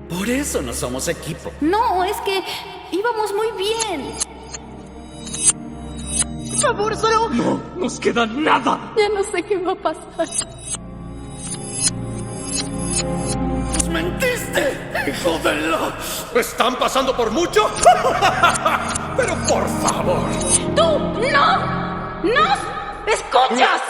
Por eso no somos equipo. No, es que íbamos muy bien. Por favor, solo... No nos queda nada. Ya no sé qué va a pasar. ¡Nos mentiste! ¡Hijo de la... ¿Están pasando por mucho? Pero por favor. ¡Tú no nos escuchas!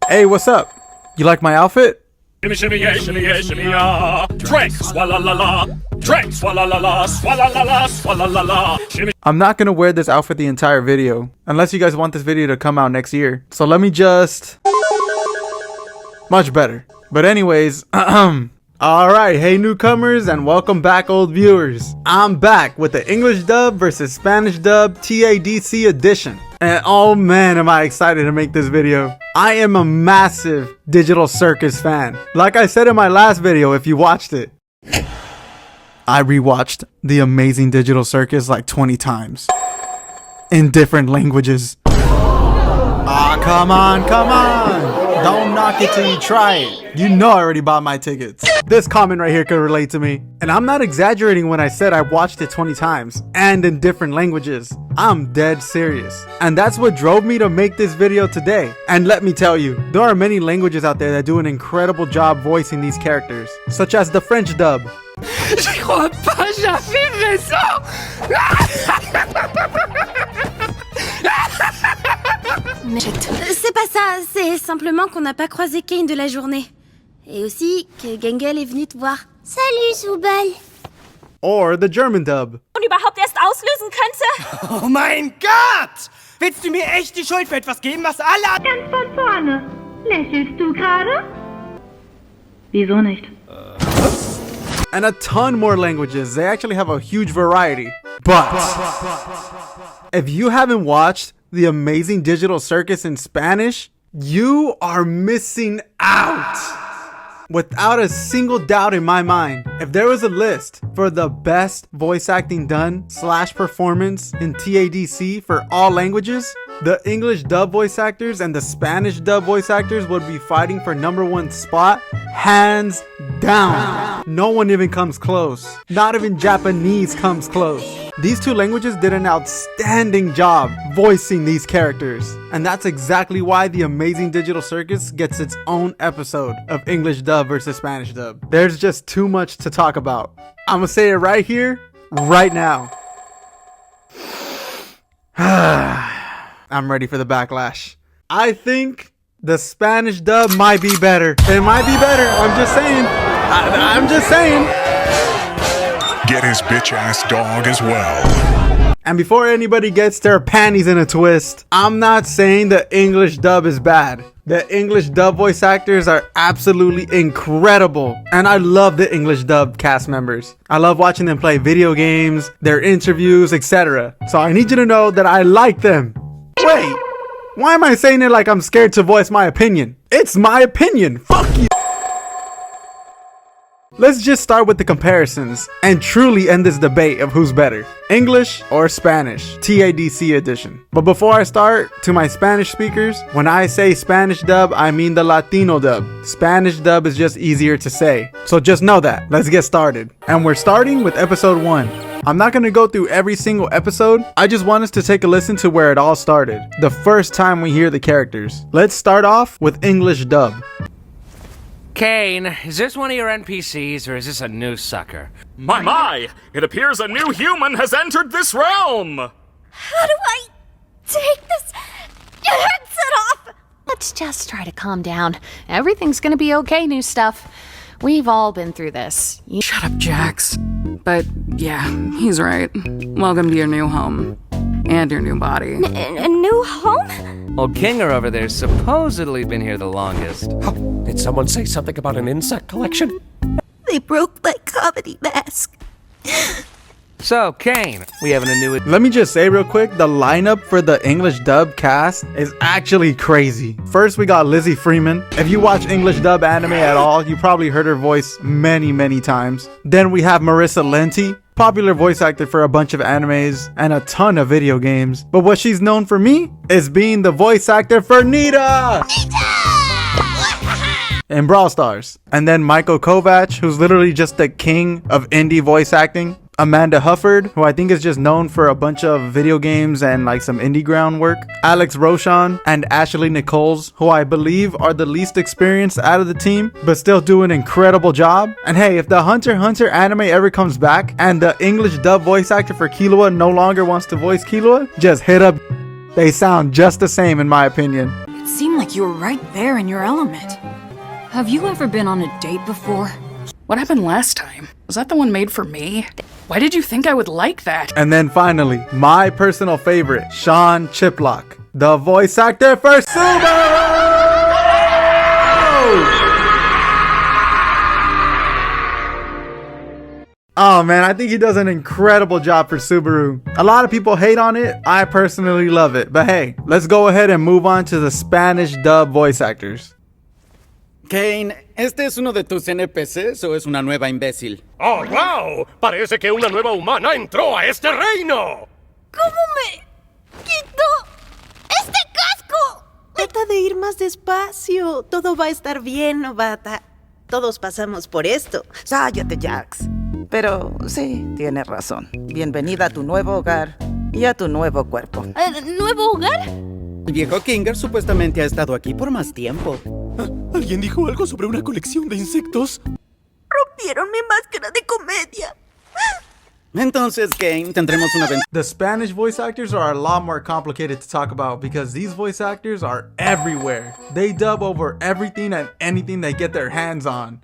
Hey, what's up? You like my outfit? Shimmy, shimmy, yeah, shimmy, yeah, shimmy, yeah. Drink, swalla la la. Drink, swalla la la, swalla la la, swalla la la. Shimmy. I'm not gonna wear this outfit the entire video, unless you guys want this video to come out next year. So let me just... Much better. But anyways, alright, hey newcomers and welcome back old viewers. I'm back with the English dub versus Spanish dub TADC edition. And oh man, am I excited to make this video. I am a massive Digital Circus fan. Like I said in my last video, if you watched it, I rewatched The Amazing Digital Circus like 20 times. In different languages. Ah, come on, come on. Don't knock it till you try it. You know I already bought my tickets. This comment right here could relate to me. And I'm not exaggerating when I said I watched it 20 times. And in different languages. I'm dead serious. And that's what drove me to make this video today. And let me tell you, there are many languages out there that do an incredible job voicing these characters. Such as the French dub. Je crois pas, j'avais raison. C'est pas ça, c'est simplement qu'on n'a pas croisé Caine de la journée. Et aussi que Gangle est venu te voir. Salut, zooble. Or the German dub. Und überhaupt erst auslösen könnte? Oh mein Gott! Willst du mir echt die Schuld für etwas geben, was alle... Ganz von vorne. Lächelst du gerade? Wieso nicht? And a ton more languages. They actually have a huge variety. But if you haven't watched The Amazing Digital Circus in Spanish, you are missing out. Without a single doubt in my mind, if there was a list for the best voice acting done / performance in TADC for all languages, the English dub voice actors and the Spanish dub voice actors would be fighting for #1 spot, hands down. No one even comes close. Not even Japanese comes close. These two languages did an outstanding job voicing these characters. And that's exactly why The Amazing Digital Circus gets its own episode of English dub versus Spanish dub. There's just too much to talk about. I'm gonna say it right here, right now. I'm ready for the backlash. I think the Spanish dub might be better. It might be better. I'm just saying. I'm just saying. Get his bitch ass dog as well. And before anybody gets their panties in a twist, I'm not saying the English dub is bad. The English dub voice actors are absolutely incredible. And I love the English dub cast members. I love watching them play video games, their interviews, etc. So I need you to know that I like them. Wait, why am I saying it like I'm scared to voice my opinion? It's my opinion. Fuck you. Let's just start with the comparisons and truly end this debate of who's better, English or Spanish, TADC edition. But before I start, to my Spanish speakers, when I say Spanish dub, I mean the Latino dub. Spanish dub is just easier to say. So just know that. Let's get started. And we're starting with episode 1. I'm not going to go through every single episode. I just want us to take a listen to where it all started. The first time we hear the characters. Let's start off with English dub. Caine, is this one of your NPCs or is this a new sucker? My! It appears a new human has entered this realm! How do I take this headset off? Let's just try to calm down. Everything's gonna be okay, new stuff. We've all been through this. Shut up, Jax. But yeah, he's right. Welcome to your new home. And your new body. A new home? Old Kinger over there's supposedly been here the longest. Oh, did someone say something about an insect collection? They broke my comedy mask. So, Caine, we having a new... Let me just say real quick, the lineup for the English dub cast is actually crazy. First, we got Lizzie Freeman. If you watch English dub anime at all, you probably heard her voice many times. Then we have Marissa Lenti, popular voice actor for a bunch of animes and a ton of video games. But what she's known for me is being the voice actor for Nita! In Brawl Stars. And then Michael Kovac, who's literally just the king of indie voice acting. Amanda Hufford, who I think is just known for a bunch of video games and like some indie groundwork. Alex Roshan and Ashley Nichols, who I believe are the least experienced out of the team, but still do an incredible job. And hey, if the Hunter x Hunter anime ever comes back and the English dub voice actor for Killua no longer wants to voice Killua, just hit up. They sound just the same in my opinion. It seemed like you were right there in your element. Have you ever been on a date before? What happened last time? Was that the one made for me? Why did you think I would like that? And then finally, my personal favorite, Sean Chiplock, the voice actor for Subaru! Oh man, I think he does an incredible job for Subaru. A lot of people hate on it. I personally love it. But hey, let's go ahead and move on to the Spanish dub voice actors. Caine, ¿este es uno de tus NPCs o es una nueva imbécil? ¡Oh, wow! Parece que una nueva humana entró a este reino. ¿Cómo me quitó este casco? Trata de ir más despacio. Todo va a estar bien, novata. Todos pasamos por esto. Cállate, Jax. Pero sí, tienes razón. Bienvenida a tu nuevo hogar y a tu nuevo cuerpo. ¿Nuevo hogar? El viejo Kinger supuestamente ha estado aquí por más tiempo. ¿Alguien dijo algo sobre una colección de insectos? Rompieron mi máscara de comedia. Entonces, Caine, tendremos una ventaja. The Spanish voice actors are a lot more complicated to talk about because these voice actors are everywhere. They dub over everything and anything they get their hands on.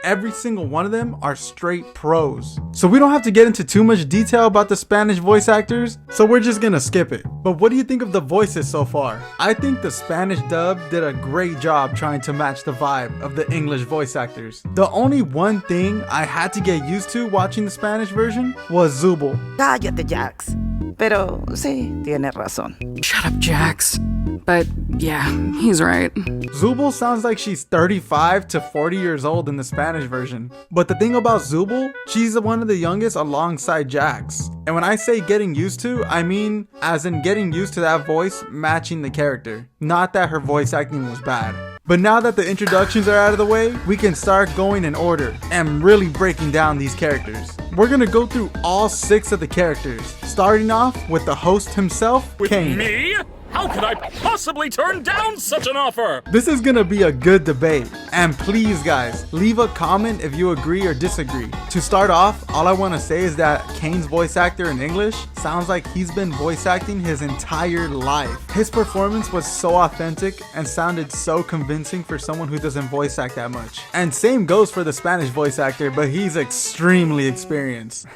Every single one of them are straight pros. So we don't have to get into too much detail about the Spanish voice actors, so we're just gonna skip it. But what do you think of the voices so far? I think the Spanish dub did a great job trying to match the vibe of the English voice actors. The only one thing I had to get used to watching the Spanish version was Zooble. Cállate, Jax. Pero sí, tienes razón. Shut up, Jax. But yeah, he's right. Zooble sounds like she's 35 to 40 years old in the Spanish version. But the thing about Zooble, she's one of the youngest alongside Jax. And when I say getting used to, I mean as in getting used to that voice matching the character. Not that her voice acting was bad. But now that the introductions are out of the way, we can start going in order and really breaking down these characters. We're gonna go through all 6 of the characters, starting off with the host himself, Caine. Me? How could I possibly turn down such an offer? This is gonna be a good debate. And please guys, leave a comment if you agree or disagree. To start off, all I wanna say is that Caine's voice actor in English sounds like he's been voice acting his entire life. His performance was so authentic and sounded so convincing for someone who doesn't voice act that much. And same goes for the Spanish voice actor, but he's extremely experienced.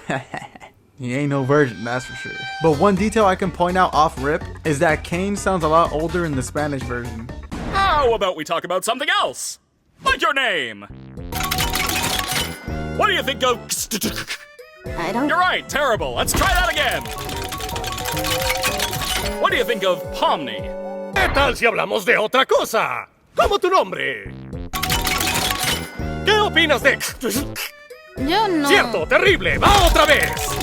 He ain't no virgin, that's for sure. But one detail I can point out off rip is that Caine sounds a lot older in the Spanish version. How about we talk about something else? Like your name. What do you think of... I don't... You're right, terrible. Let's try that again. What do you think of pomni? ¿Qué tal si hablamos de otra cosa? ¿Cómo tu nombre? ¿Qué opinas de...? Yo no... Cierto, terrible. Va otra vez.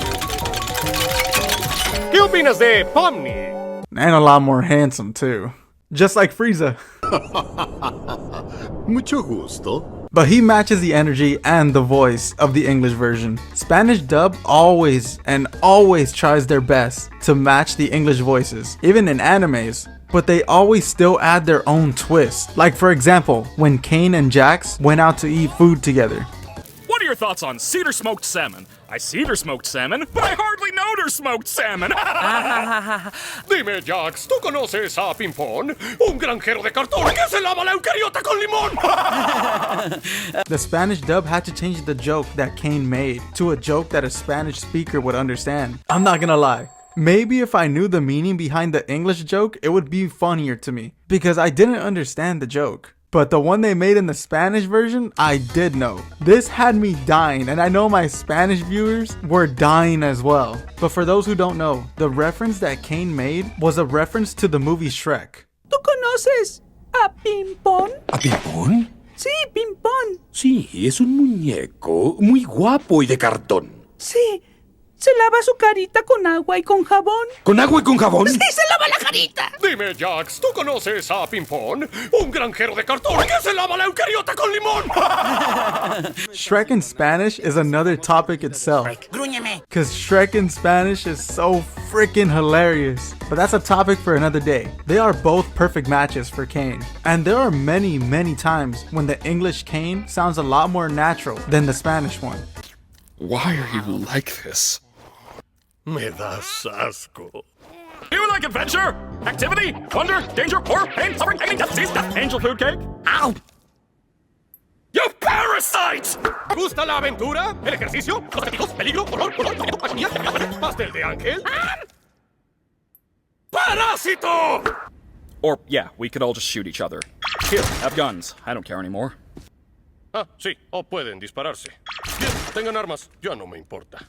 ¿Qué opinas de pomni? And a lot more handsome too. Just like Frieza. Mucho gusto. But he matches the energy and the voice of the English version. Spanish dub always tries their best to match the English voices, even in animes. But they always still add their own twist. Like for example, when Caine and Jax went out to eat food together. What are your thoughts on cedar smoked salmon? I cedar smoked salmon, but I hardly know her smoked salmon. Dime, Jax, ¿tú conoces a Pimpón? Un granjero de cartón que se lava la eucariota con limón. The Spanish dub had to change the joke that Caine made to a joke that a Spanish speaker would understand. I'm not gonna lie. Maybe if I knew the meaning behind the English joke, it would be funnier to me, because I didn't understand the joke. But the one they made in the Spanish version, I did know. This had me dying, and I know my Spanish viewers were dying as well. But for those who don't know, the reference that Caine made was a reference to the movie Shrek. ¿Tú conoces a Pimpón? ¿A Pimpón? Sí, Pimpón. Sí, es un muñeco muy guapo y de cartón. Sí. Se lava su carita con agua y con jabón. ¿Con agua y con jabón? Sí, se lava la carita. Dime, Jax, ¿tú conoces a Pimpón? Un granjero de cartón que se lava la eucariota con limón. Shrek in Spanish is another topic itself. Cause Shrek in Spanish is so freaking hilarious. But that's a topic for another day. They are both perfect matches for Caine. And there are many, many times when the English Caine sounds a lot more natural than the Spanish one. Why are you like this? Me das asco. Do you like adventure, activity, wonder, danger, horror, pain, suffering, agony, death, disease, death, angel food cake? Ow! You parasite! ¿Gusta la aventura, el ejercicio, los testigos, peligro, color, agonía, pastel de ángel? ¡Parásito! Or, yeah, we could all just shoot each other. Here, have guns. I don't care anymore. Ah, sí, o pueden dispararse. Bien, tengan armas, ya no me importa.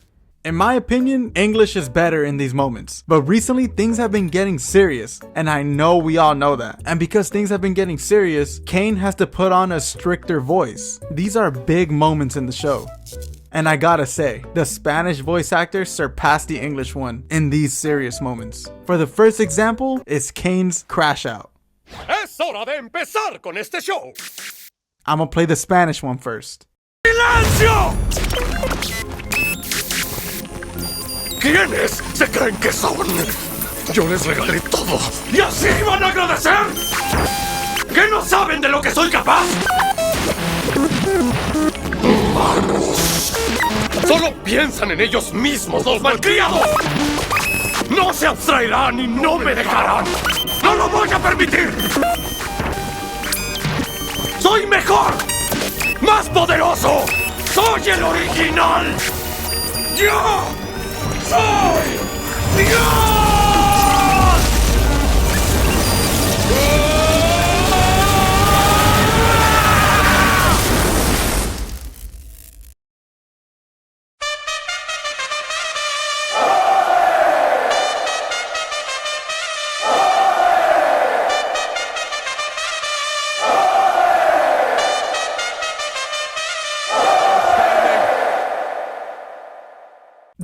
In my opinion, English is better in these moments. But recently, things have been getting serious. And I know we all know that. And because things have been getting serious, Caine has to put on a stricter voice. These are big moments in the show. And I gotta say, the Spanish voice actor surpassed the English one in these serious moments. For the first example, is Caine's crash out. Es hora de empezar con este show. I'm gonna play the Spanish one first. ¡Silencio! ¿Quiénes se creen que son? Yo les regalé todo. ¿Y así van a agradecer? ¿Que no saben de lo que soy capaz? ¡Humanos! Solo piensan en ellos mismos, los malcriados. No se abstraerán y no me dejarán. ¡No lo voy a permitir! ¡Soy mejor! ¡Más poderoso! ¡Soy el original! ¡Yo soy Dios!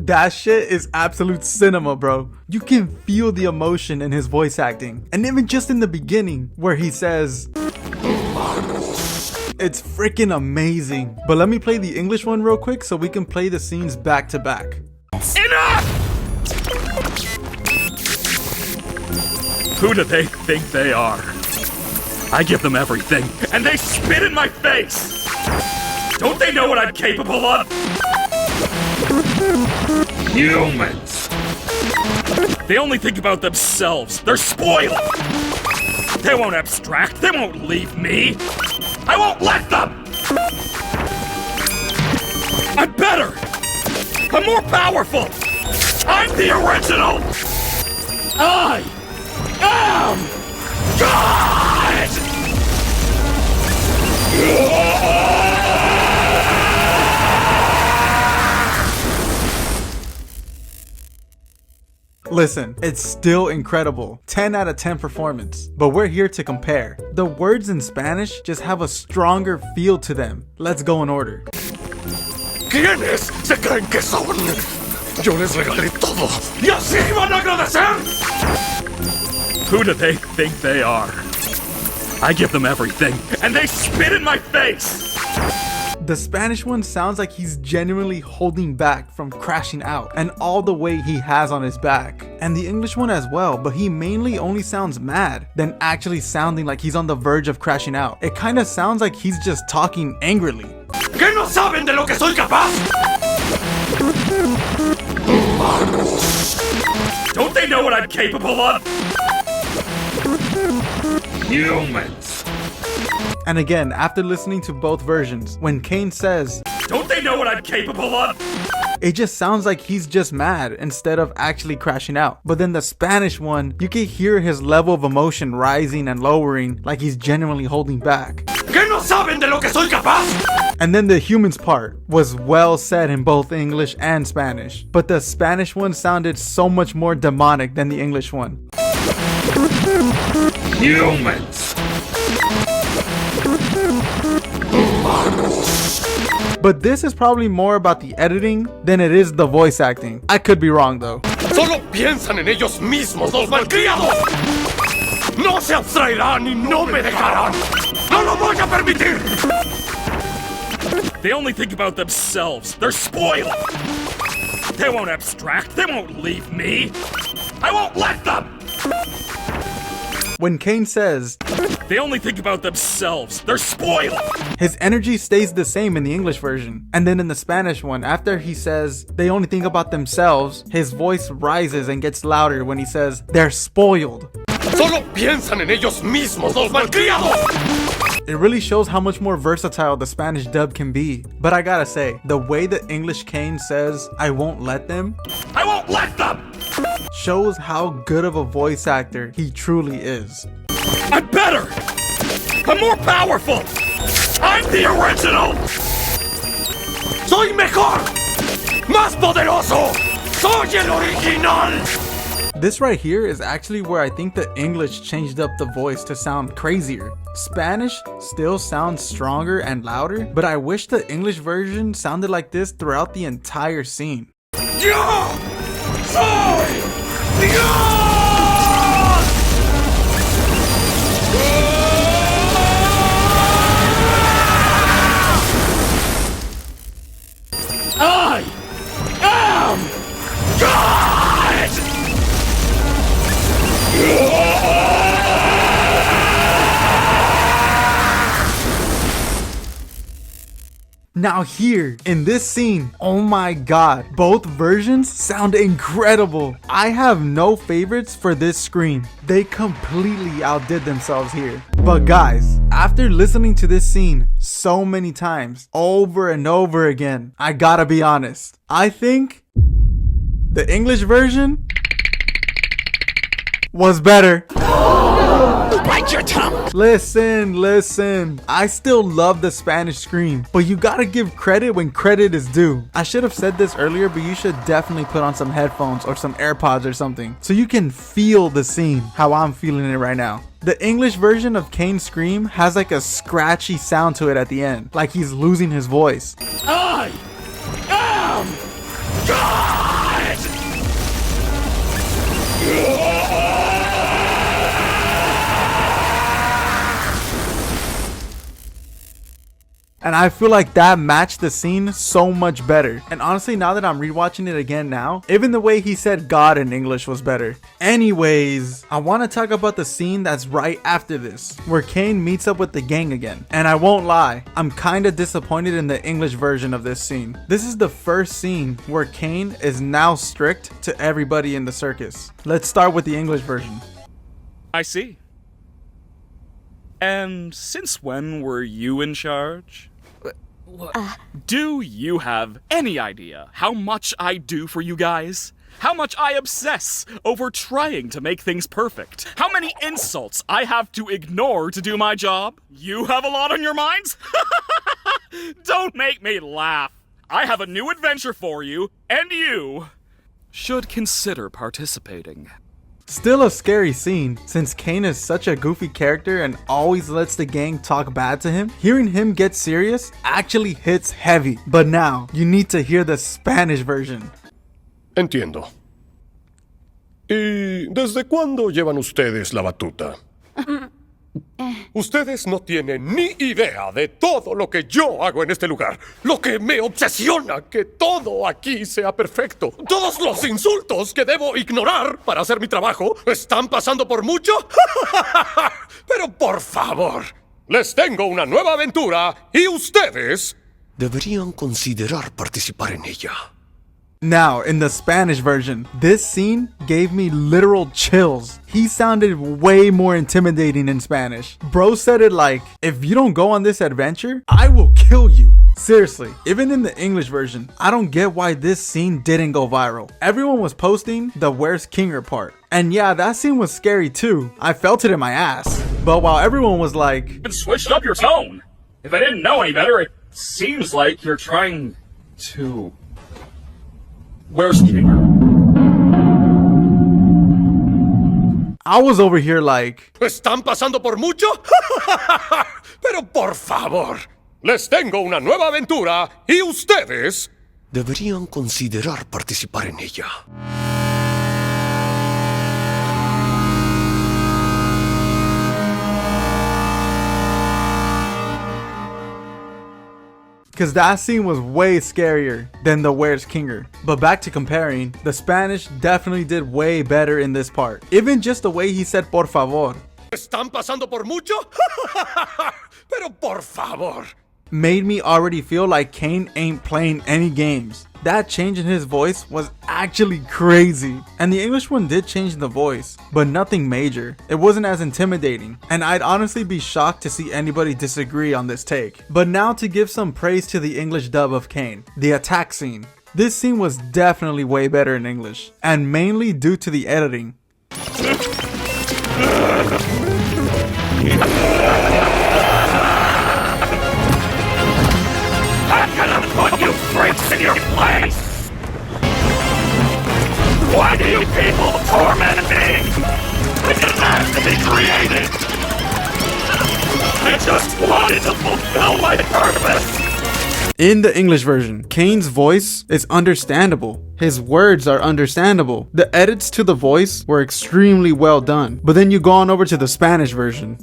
That shit is absolute cinema, bro. You can feel the emotion in his voice acting. And even just in the beginning, where he says, it's freaking amazing. But let me play the English one real quick so we can play the scenes back to back. Enough! Who do they think they are? I give them everything, and they spit in my face! Don't they know what I'm capable of? Humans! They only think about themselves. They're spoiled! They won't abstract. They won't leave me. I won't let them! I'm better! I'm more powerful! I'm the original! I am God! Listen, it's still incredible. 10 out of 10 performance. But we're here to compare. The words in Spanish just have a stronger feel to them. Let's go in order. ¿Quiénes se creen que son? Yo les regalé todo. ¿Y así van a agradecer? Who do they think they are? I give them everything, and they spit in my face! The Spanish one sounds like he's genuinely holding back from crashing out, and all the weight he has on his back. And the English one as well, but he mainly only sounds mad than actually sounding like he's on the verge of crashing out. It kind of sounds like he's just talking angrily. ¿Que no saben de lo que soy capaz? Humanos! Don't they know what I'm capable of? Humans! And again, after listening to both versions, when Caine says, don't they know what I'm capable of? it just sounds like he's just mad instead of actually crashing out. But then the Spanish one, you can hear his level of emotion rising and lowering, like he's genuinely holding back. ¿Qué no saben de lo que soy capaz? And then the humans part was well said in both English and Spanish, but the Spanish one sounded so much more demonic than the English one. Humans! But this is probably more about the editing than it is the voice acting. I could be wrong though. Solo piensan en ellos mismos, los malcriados. No se abstraerán y no me dejarán. No lo voy a permitir. They only think about themselves. They're spoiled. They won't abstract. They won't leave me. I won't let them. When Caine says, they only think about themselves. They're spoiled. His energy stays the same in the English version. And then in the Spanish one, after he says, they only think about themselves, his voice rises and gets louder when he says, they're spoiled. Solo piensan en ellos mismos, los malcriados. It really shows how much more versatile the Spanish dub can be. But I gotta say, the way the English Caine says, I won't let them, I won't let them, shows how good of a voice actor he truly is. I'm better! I'm more powerful! I'm the original! Soy mejor! Más poderoso! Soy el original! This right here is actually where I think the English changed up the voice to sound crazier. Spanish still sounds stronger and louder, but I wish the English version sounded like this throughout the entire scene. Yo soy Dios! I am God! Now here, in this scene, oh my god, both versions sound incredible. I have no favorites for this scream. They completely outdid themselves here. But guys, after listening to this scene so many times, over and over again, I gotta be honest. I think the English version was better. Bite your tongue! Listen. I still love the Spanish scream, but you gotta give credit when credit is due. I should have said this earlier, but you should definitely put on some headphones or some AirPods or something so you can feel the scene how I'm feeling it right now. The English version of Caine's scream has like a scratchy sound to it at the end, like he's losing his voice. I am God! And I feel like that matched the scene so much better. And honestly, now that I'm rewatching it again now, even the way he said God in English was better. Anyways, I want to talk about the scene that's right after this, where Caine meets up with the gang again. And I won't lie, I'm kind of disappointed in the English version of this scene. This is the first scene where Caine is now strict to everybody in the circus. Let's start with the English version. I see. And since when were you in charge? Do you have any idea how much I do for you guys? How much I obsess over trying to make things perfect? How many insults I have to ignore to do my job? You have a lot on your minds? Don't make me laugh. I have a new adventure for you, and you should consider participating. Still a scary scene, since Caine is such a goofy character and always lets the gang talk bad to him. Hearing him get serious actually hits heavy. But now, you need to hear the Spanish version. Entiendo. ¿Y desde cuándo llevan ustedes la batuta? Ustedes no tienen ni idea de todo lo que yo hago en este lugar. Lo que me obsesiona que todo aquí sea perfecto. Todos los insultos que debo ignorar para hacer mi trabajo están pasando por mucho. Pero por favor, les tengo una nueva aventura y ustedes deberían considerar participar en ella. Now, in the Spanish version, this scene gave me literal chills. He sounded way more intimidating in Spanish. Bro said it like, if you don't go on this adventure, I will kill you. Seriously, even in the English version, I don't get why this scene didn't go viral. Everyone was posting the "Where's Kinger" part. And yeah, that scene was scary too. I felt it in my ass. But while everyone was like, "You switched up your tone. If I didn't know any better, it seems like you're trying to... Where's Kinger?" I was over here like, ¿Están pasando por mucho? Pero por favor, les tengo una nueva aventura y ustedes deberían considerar participar en ella. because that scene was way scarier than the "Where's Kinger." But back to comparing, the Spanish definitely did way better in this part. Even just the way he said "por favor" ¿Están pasando por mucho? Pero por favor. made me already feel like Caine ain't playing any games. That change in his voice was actually crazy. And the English one did change the voice, but nothing major. It wasn't as intimidating, and I'd honestly be shocked to see anybody disagree on this take. But now to give some praise to the English dub of Caine, the attack scene. This scene was definitely way better in English, and mainly due to the editing. I'm gonna put you freaks in your place! Why do you people torment me? It didn't have to be created! I just wanted to fulfill my purpose! In the English version, Caine's voice is understandable. His words are understandable. The edits to the voice were extremely well done. But then you go on over to the Spanish version.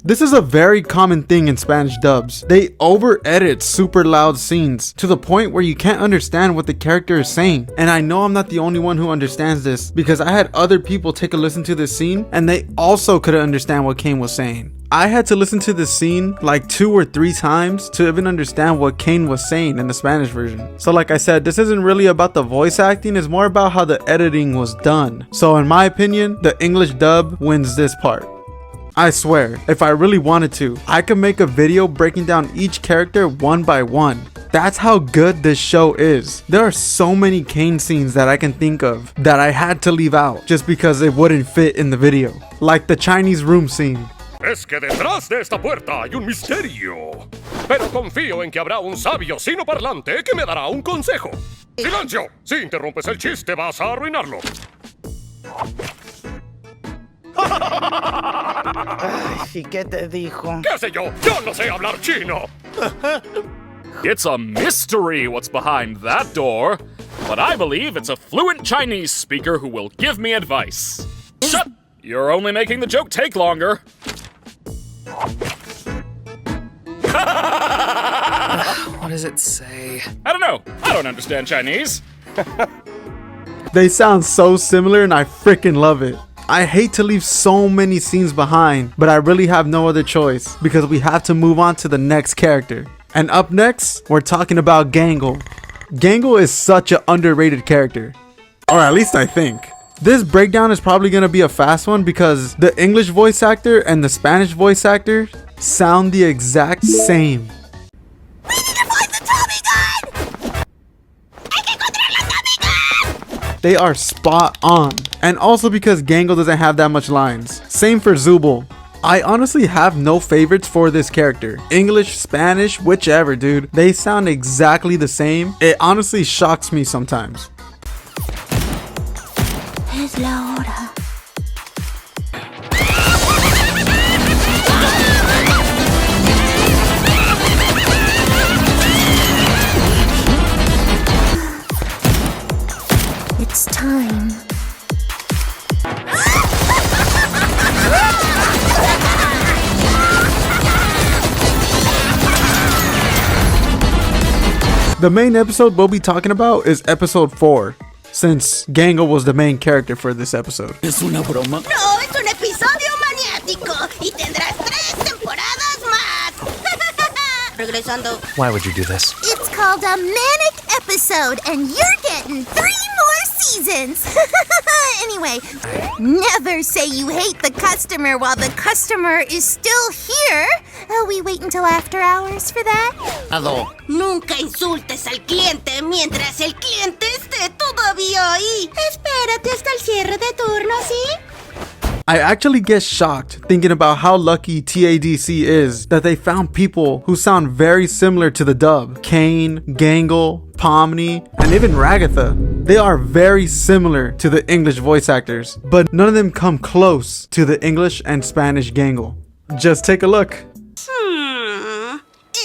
This is a very common thing in Spanish dubs. They over-edit super loud scenes to the point where you can't understand what the character is saying. And I know I'm not the only one who understands this, because I had other people take a listen to this scene and they also couldn't understand what Caine was saying. I had to listen to this scene like 2 or 3 times to even understand what Caine was saying in the Spanish version. So like I said, this isn't really about the voice acting, it's more about how the editing was done. So in my opinion, the English dub wins this part. I swear, if I really wanted to, I could make a video breaking down each character one by one. That's how good this show is. There are so many Caine scenes that I can think of that I had to leave out just because it wouldn't fit in the video. Like the Chinese room scene. Es que detrás de esta puerta hay un misterio. Pero confío en que habrá un sabio sinoparlante que me dará un consejo. ¡Silencio! Si interrumpes el chiste, vas a arruinarlo. Ay, ¿y qué te dijo? ¿Qué sé yo? Yo no sé hablar chino. It's a mystery what's behind that door, but I believe it's a fluent Chinese speaker who will give me advice. Shut! You're only making the joke take longer. What does it say? I don't know. I don't understand Chinese. They sound so similar and I freaking love it. I hate to leave so many scenes behind, but I really have no other choice because we have to move on to the next character. And up next, we're talking about Gangle. Gangle is such an underrated character, or at least I think. This breakdown is probably going to be a fast one because the English voice actor and the Spanish voice actor sound the exact same. We need to find the Tommy gun! Hay que encontrar la Tommy gun! They are spot on. And also because Gangle doesn't have that much lines. Same for Zooble. I honestly have no favorites for this character. English, Spanish, whichever, dude. They sound exactly the same. It honestly shocks me sometimes. Es la hora. It's time. The main episode we'll be talking about is episode 4. since Gangle was the main character for this episode. Es una broma. No, es un episodio maniático y tendrás 3 temporadas más. Regresando. Why would you do this? It's called a manic episode, and you're getting 3 more seasons. Anyway, never say you hate the customer while the customer is still here. We wait until after hours for that. Hello. Nunca insultes al cliente mientras el cliente esté todavía ahí. Espérate hasta el cierre de turno, ¿sí? I actually get shocked thinking about how lucky TADC is that they found people who sound very similar to the dub. Caine, Gangle, Pomni, and even Ragatha. They are very similar to the English voice actors, but none of them come close to the English and Spanish Gangle. Just take a look.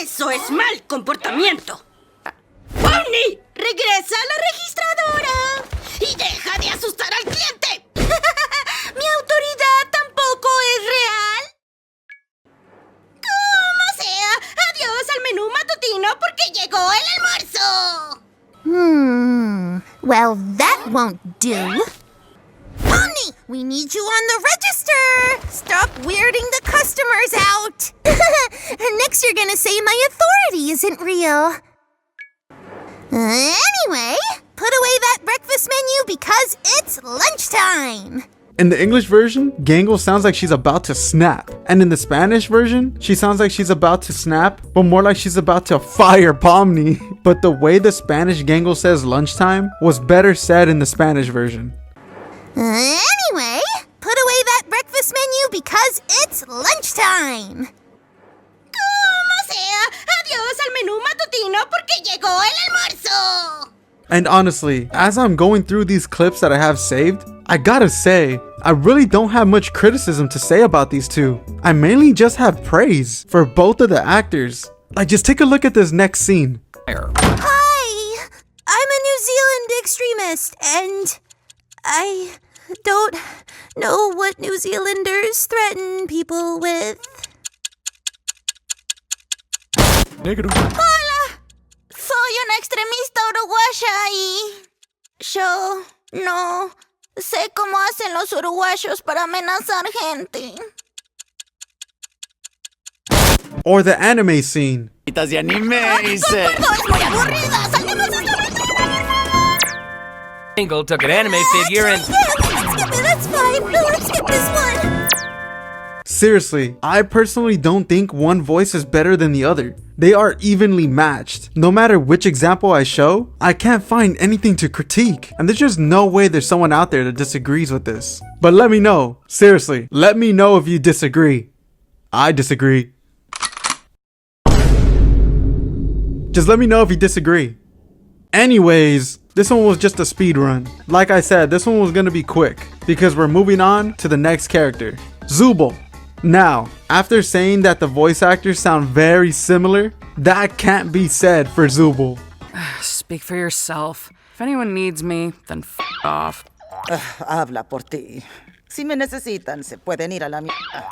Eso es mal comportamiento. ¡Pomni! ¡Regresa a la registradora! ¡Y deja de asustar al cliente! ¡Mi autoridad tampoco es real! Como sea, adiós al menú matutino porque llegó el almuerzo. Well, that won't do. Pomni, we need you on the register! Stop weirding the customers out! Next you're gonna say my authority isn't real. Anyway, put away that breakfast menu because it's lunchtime! In the English version, Gangle sounds like she's about to snap. And in the Spanish version, she sounds like she's about to snap, but more like she's about to fire Pomni. But the way the Spanish Gangle says lunchtime was better said in the Spanish version. Anyway, put away that breakfast menu because it's lunchtime. Como sea, adiós al menú matutino porque llegó el almuerzo. And honestly, as I'm going through these clips that I have saved, I gotta say, I really don't have much criticism to say about these two. I mainly just have praise for both of the actors. Like, just take a look at this next scene. Hi, I'm a New Zealand extremist, and I don't know what New Zealanders threaten people with. Negro. Hola, soy una extremista uruguaya y yo no sé cómo hacen los uruguayos para amenazar gente. Or the anime scene. De anime, dice. No, es muy aburrida. Saltemos esta Gangle took an anime figure and... Yeah, let's skip it. That's fine. No, let's skip this one. Seriously, I personally don't think one voice is better than the other. They are evenly matched. No matter which example I show, I can't find anything to critique. And there's just no way there's someone out there that disagrees with this. But let me know. Seriously, let me know if you disagree. I disagree. Just let me know if you disagree. Anyways, this one was just a speed run. Like I said, this one was gonna be quick because we're moving on to the next character, Zooble. Now, after saying that the voice actors sound very similar, that can't be said for Zooble. Speak for yourself. If anyone needs me, then f off. Habla por ti. Si me necesitan, se pueden ir a la mierda.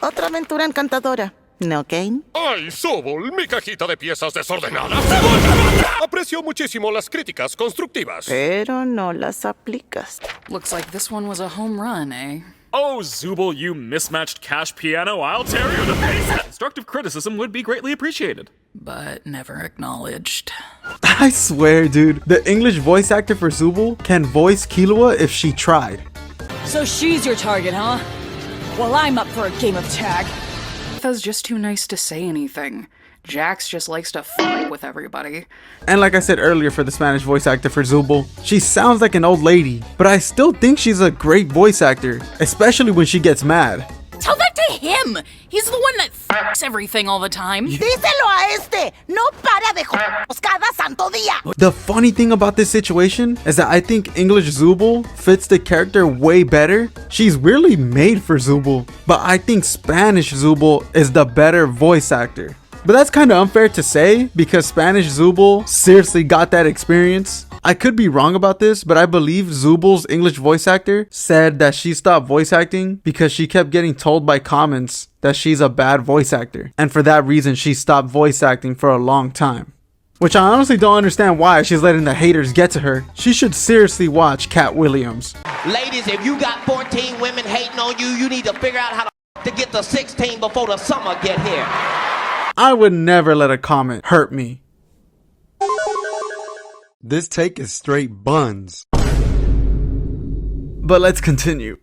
Otra aventura encantadora. ¿No, Caine? ¡Ay, Zooble! ¡Mi cajita de piezas desordenada! Aprecio muchísimo las críticas constructivas. Pero no las aplicas. Looks like this one was a home run, eh? Oh, Zooble, you mismatched cash piano, I'll tear you to pieces! Constructive criticism would be greatly appreciated. But never acknowledged. I swear, dude, the English voice actor for Zooble can voice Killua if she tried. So she's your target, huh? Well, I'm up for a game of tag. Ragatha's just too nice to say anything. Jax just likes to f with everybody. And like I said earlier for the Spanish voice actor for Zooble, she sounds like an old lady, but I still think she's a great voice actor, especially when she gets mad. Tell that to him! He's the one that f***s everything all the time. Díselo a este. No para de j***os cada santo día. The funny thing about this situation is that I think English Zooble fits the character way better. She's weirdly made for Zooble, but I think Spanish Zooble is the better voice actor. But that's kind of unfair to say because Spanish Zooble seriously got that experience. I could be wrong about this, but I believe Zooble's English voice actor said that she stopped voice acting because she kept getting told by comments that she's a bad voice actor. And for that reason, she stopped voice acting for a long time. Which I honestly don't understand why she's letting the haters get to her. She should seriously watch Cat Williams. Ladies, if you got 14 women hating on you, you need to figure out how to get to 16 before the summer get here. I would never let a comment hurt me. This take is straight buns. But let's continue.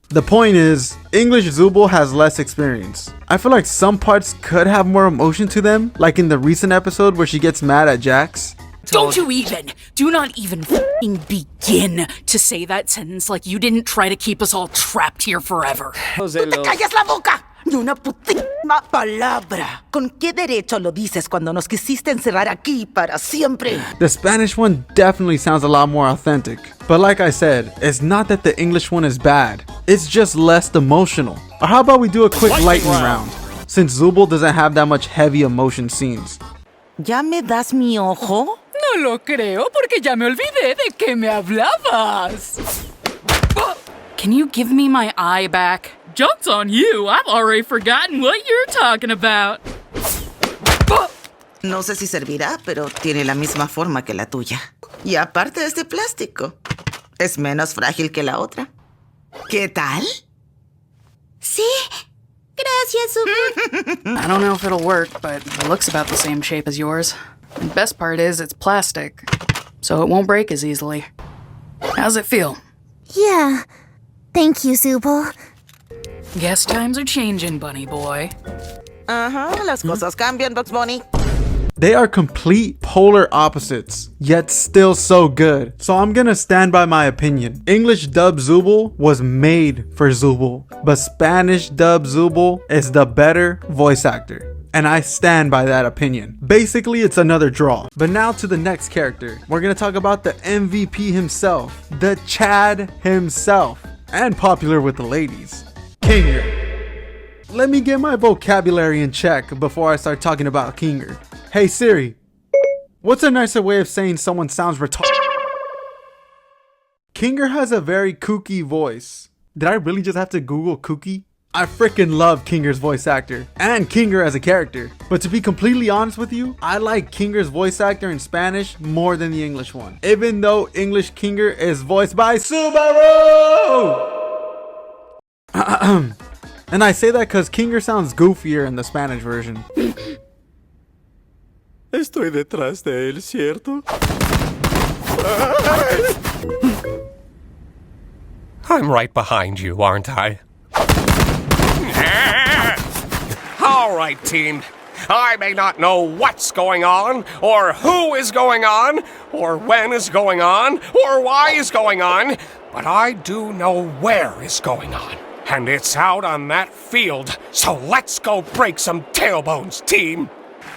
The point is, English zooble has less experience. I feel like some parts could have more emotion to them, like in the recent episode where she gets mad at Jax. Don't you even, do not even f***ing begin to say that sentence like you didn't try to keep us all trapped here forever. ¡Tú te callas la boca! Ni una putísima palabra. ¿Con qué derecho lo dices cuando nos quisiste encerrar aquí para siempre? The Spanish one definitely sounds a lot more authentic. But like I said, it's not that the English one is bad. It's just less emotional. Or how about we do a quick lightning round? Since Zooble doesn't have that much heavy emotion scenes. ¿Ya me das mi ojo? No lo creo porque ya me olvidé de que me hablabas. Can you give me my eye back? Joke's on you. I've already forgotten what you're talking about. No sé si servirá, pero tiene la misma forma que la tuya. Y aparte es de plástico. Es menos frágil que la otra. ¿Qué tal? Sí. Gracias, Zooble. I don't know if it'll work, but it looks about the same shape as yours. The best part is it's plastic, so it won't break as easily. How's it feel? Yeah. Thank you, Zooble. Guess times are changing, bunny boy. Ajá, las cosas cambian, Bugs Bunny. They are complete polar opposites, yet still so good. So I'm gonna stand by my opinion. English dub Zooble was made for Zooble, but Spanish dub Zooble is the better voice actor. And I stand by that opinion. Basically, it's another draw. But now to the next character. We're gonna talk about the MVP himself, the Chad himself, and popular with the ladies, Kinger. Let me get my vocabulary in check before I start talking about Kinger. Hey Siri, what's a nicer way of saying someone sounds retarded? Kinger has a very kooky voice. Did I really just have to Google kooky? I freaking love Kinger's voice actor and Kinger as a character. But to be completely honest with you, I like Kinger's voice actor in Spanish more than the English one. Even though English Kinger is voiced by Subaru! And I say that because Kinger sounds goofier in the Spanish version. Estoy detrás de él, ¿cierto? I'm right behind you, aren't I? All right, team. I may not know what's going on, or who is going on, or when is going on, or why is going on, but I do know where is going on. And it's out on that field, so let's go break some tailbones, team.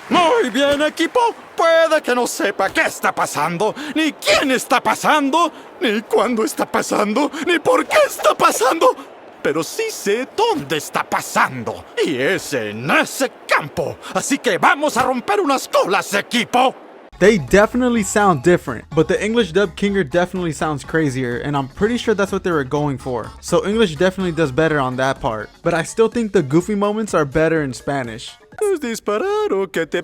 Muy bien, equipo. Puede que no sepa qué está pasando, ni quién está pasando, ni cuándo está pasando, ni por qué está pasando. Pero sí sé dónde está pasando. Y es en ese campo. Así que vamos a romper unas colas, equipo. They definitely sound different, but the English dub Kinger definitely sounds crazier, and I'm pretty sure that's what they were going for. So English definitely does better on that part, but I still think the goofy moments are better in Spanish. ¿Es disparar o qué te...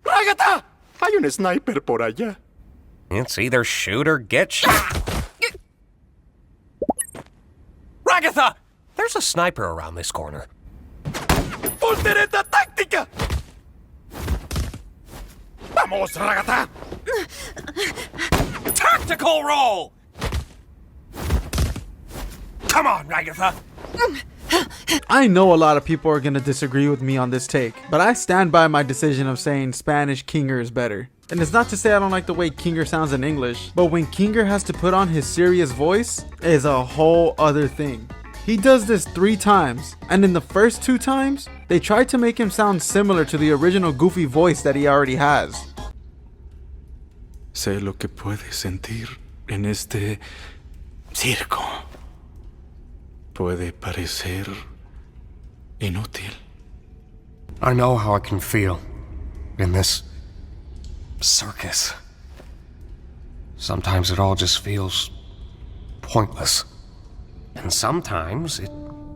¡Ragatha! Hay un sniper por allá. It's either shoot or get shot. Ragatha! There's a sniper around this corner. ¡Voltereta táctica! ¡Vamos, Ragatha! Tactical roll! Come on, Ragatha! I know a lot of people are gonna disagree with me on this take, but I stand by my decision of saying Spanish Kinger is better. And it's not to say I don't like the way Kinger sounds in English, but when Kinger has to put on his serious voice, is a whole other thing. He does this 3 times, and in the first 2 times, they tried to make him sound similar to the original goofy voice that he already has. Sé lo que puedes sentir en este circo. Puede parecer inútil. I know how I can feel in this circus. Sometimes it all just feels pointless. And sometimes it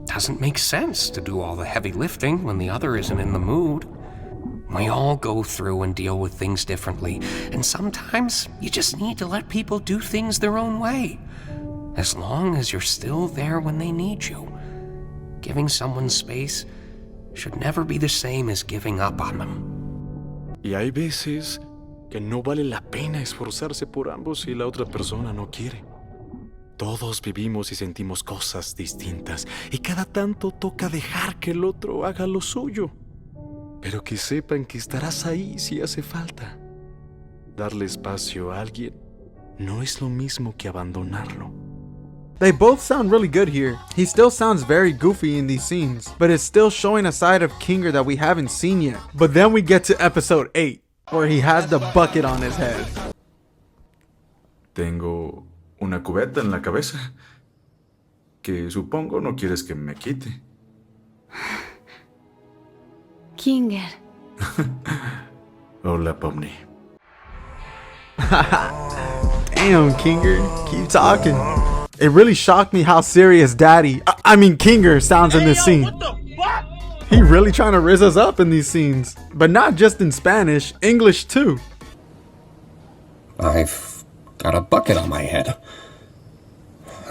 doesn't make sense to do all the heavy lifting when the other isn't in the mood. We all go through and deal with things differently, and sometimes you just need to let people do things their own way. As long as you're still there when they need you. Giving someone space should never be the same as giving up on them. Y hay veces que no vale la pena esforzarse por ambos si la otra persona no quiere. Todos vivimos y sentimos cosas distintas y cada tanto toca dejar que el otro haga lo suyo. Pero que sepan que estarás ahí si hace falta. Darle espacio a alguien no es lo mismo que abandonarlo. They both sound really good here. He still sounds very goofy in these scenes, but it's still showing a side of Kinger that we haven't seen yet. But then we get to episode 8, where he has the bucket on his head. Tengo una cubeta en la cabeza que supongo no quieres que me quite. Kinger. Hola, Pomni. Damn, Kinger, keep talking. It really shocked me how serious Daddy, I mean Kinger, sounds in this scene. He really trying to rizz us up in these scenes. But not just in Spanish, English too. I've got a bucket on my head.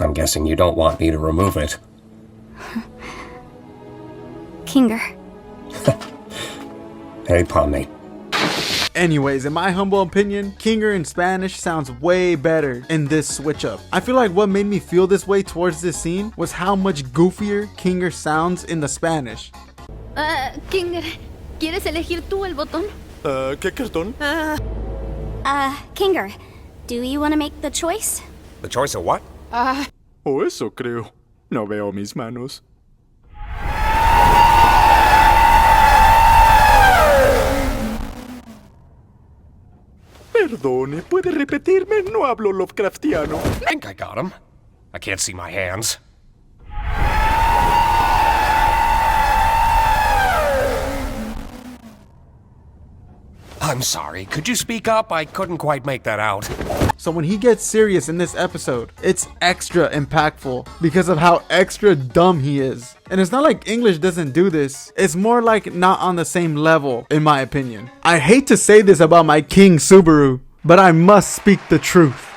I'm guessing you don't want me to remove it. Kinger. Hey, Pomni. Anyways, in my humble opinion, Kinger in Spanish sounds way better in this switch up. I feel like what made me feel this way towards this scene was how much goofier Kinger sounds in the Spanish. Kinger, ¿quieres elegir tú el botón? ¿Qué cartón? Kinger, do you want to make the choice? The choice of what? O eso creo. No veo mis manos. Perdone, ¿puede repetirme? No hablo Lovecraftiano. I think I got him. I can't see my hands. I'm sorry, could you speak up? I couldn't quite make that out. So when he gets serious in this episode, it's extra impactful because of how extra dumb he is. And it's not like English doesn't do this. It's more like not on the same level, in my opinion. I hate to say this about my king Subaru, but I must speak the truth.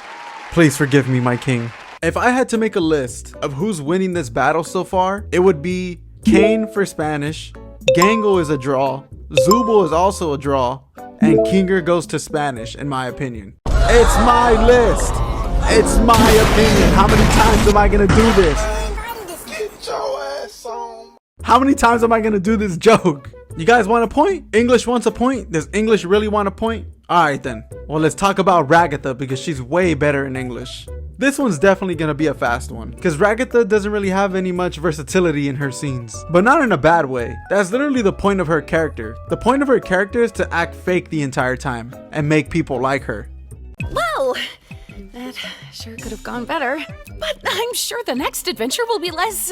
Please forgive me, my king. If I had to make a list of who's winning this battle so far, it would be Caine for Spanish, Gangle is a draw, zooble is also a draw, and Kinger goes to Spanish, in my opinion. It's my list. It's my opinion. How many times am I gonna do this? How many times am I gonna do this joke? You guys want a point? English wants a point? Does English really want a point? Alright then. Well, let's talk about Ragatha because she's way better in English. This one's definitely gonna be a fast one because Ragatha doesn't really have any much versatility in her scenes, but not in a bad way. That's literally the point of her character. The point of her character is to act fake the entire time and make people like her. Wow! That sure could have gone better. But I'm sure the next adventure will be less...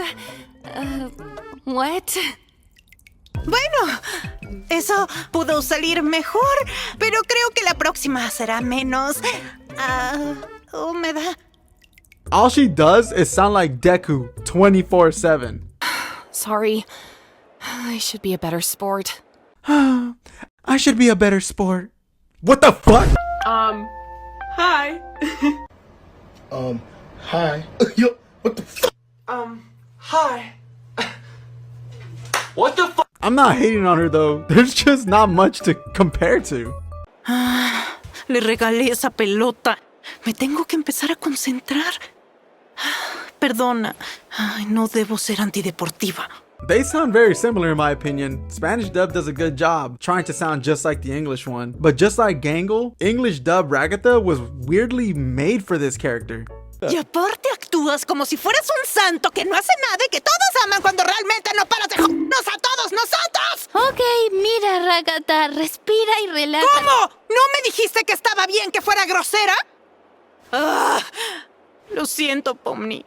what? Bueno, eso pudo salir mejor, pero creo que la próxima será menos... húmeda. All she does is sound like Deku 24/7. Sorry. I should be a better sport. I should be a better sport. What the fuck? Hi. Hi. Yo, what the fuck? Hi. What the fuck? I'm not hating on her though. There's just not much to compare to. Le regalé esa pelota. Me tengo que empezar a concentrar. Perdona. Ay, no debo ser antideportiva. They sound very similar in my opinion. Spanish dub does a good job trying to sound just like the English one. But just like Gangle, English dub Ragatha was weirdly made for this character. Y aparte actúas como si fueras un santo que no hace nada y que todos aman cuando realmente no paras de jodernos a todos nosotros. Ok, mira, Ragatha, respira y relaja. ¿Cómo? ¿No me dijiste que estaba bien que fuera grosera? Lo siento, Pomni.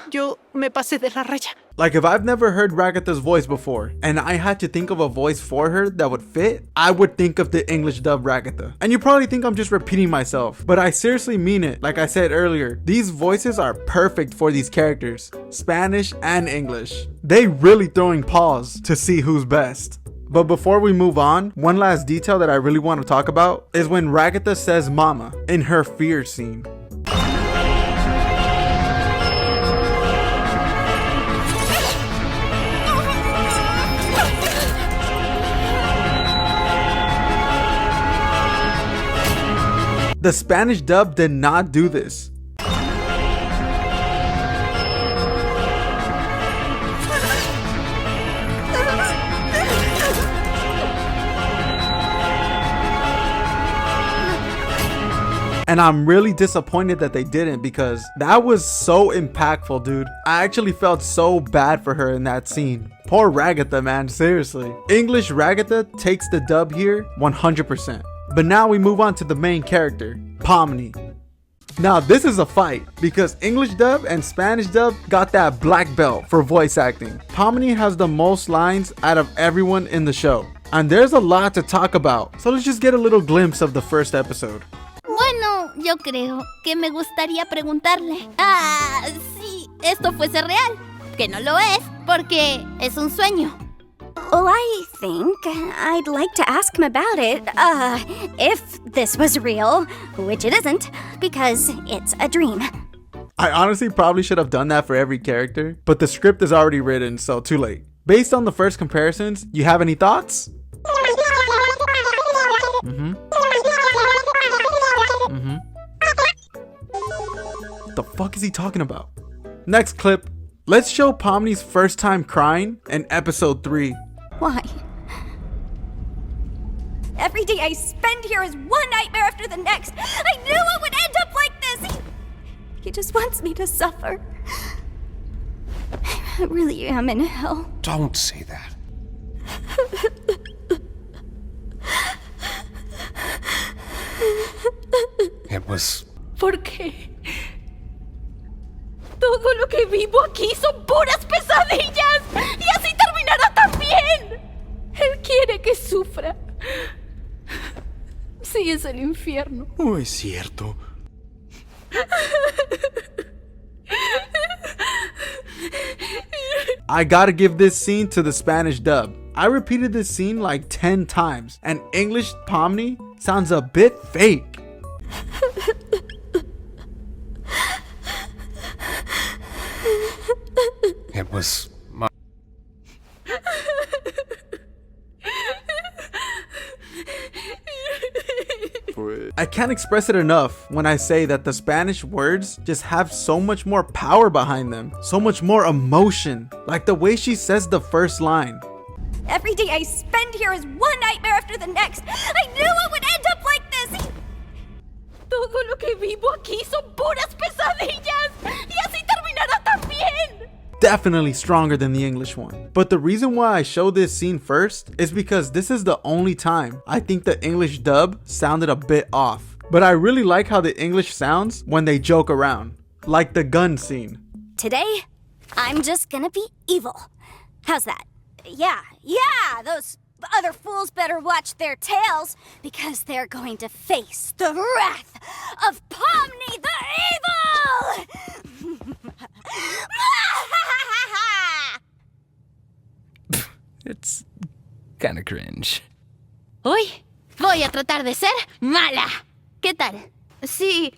Yo me pasé de la raya. Like if I've never heard Ragatha's voice before and I had to think of a voice for her that would fit, I would think of the English dub Ragatha. And you probably think I'm just repeating myself, but I seriously mean it. Like I said earlier, these voices are perfect for these characters, Spanish and English. They really throwing paws to see who's best. But before we move on, one last detail that I really want to talk about is when Ragatha says mama in her fear scene. The Spanish dub did not do this. And I'm really disappointed that they didn't, because that was so impactful, dude. I actually felt so bad for her in that scene. Poor Ragatha, man, seriously. English Ragatha takes the dub here 100%. But now we move on to the main character, Pomni. Now this is a fight, because English dub and Spanish dub got that black belt for voice acting. Pomni has the most lines out of everyone in the show. And there's a lot to talk about, so let's just get a little glimpse of the first episode. Bueno, yo creo que me gustaría preguntarle. Si esto fuese real. Que no lo es, porque es un sueño. Well, I think I'd like to ask him about it, if this was real, which it isn't, because it's a dream. I honestly probably should have done that for every character, but the script is already written, so too late. Based on the first comparisons, you have any thoughts? What the fuck is he talking about? Next clip. Let's show Pomni's first time crying in episode 3. Why? Every day I spend here is one nightmare after the next. I knew it would end up like this. He just wants me to suffer. I really am in hell. Don't say that. It was... ¿Por qué? Todo lo que vivo aquí son puras pesadillas. Y así terminará también. Él quiere que sufra. Sí, es el infierno. No es cierto. I gotta give this scene to the Spanish dub. I repeated this scene like 10 times, and English Pomni sounds a bit fake. It was my... I can't express it enough when I say that the Spanish words just have so much more power behind them, so much more emotion, like the way she says the first line. Every day I spend here is one nightmare after the next. I knew it would end up like this. Todo lo que vivo aquí son puras pesadillas. Y así terminará también. Definitely stronger than the English one. But the reason why I show this scene first is because this is the only time I think the English dub sounded a bit off. But I really like how the English sounds when they joke around, like the gun scene. Today, I'm just gonna be evil. How's that? Yeah, those other fools better watch their tails, because they're going to face the wrath of Pomni the Evil! It's kinda cringe. Hoy voy a tratar de ser mala. ¿Qué tal? Sí,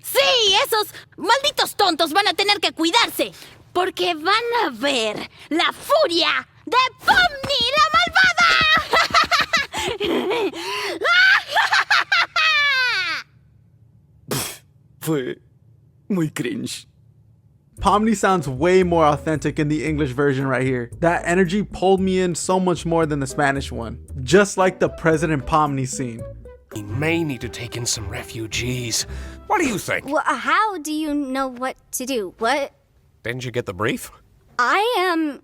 esos malditos tontos van a tener que cuidarse, porque van a ver la furia de Pomni la malvada. Fue muy cringe. Pomni sounds way more authentic in the English version right here. That energy pulled me in so much more than the Spanish one. Just like the President Pomni scene. We may need to take in some refugees. What do you think? Well, how do you know what to do? What? Didn't you get the brief? I am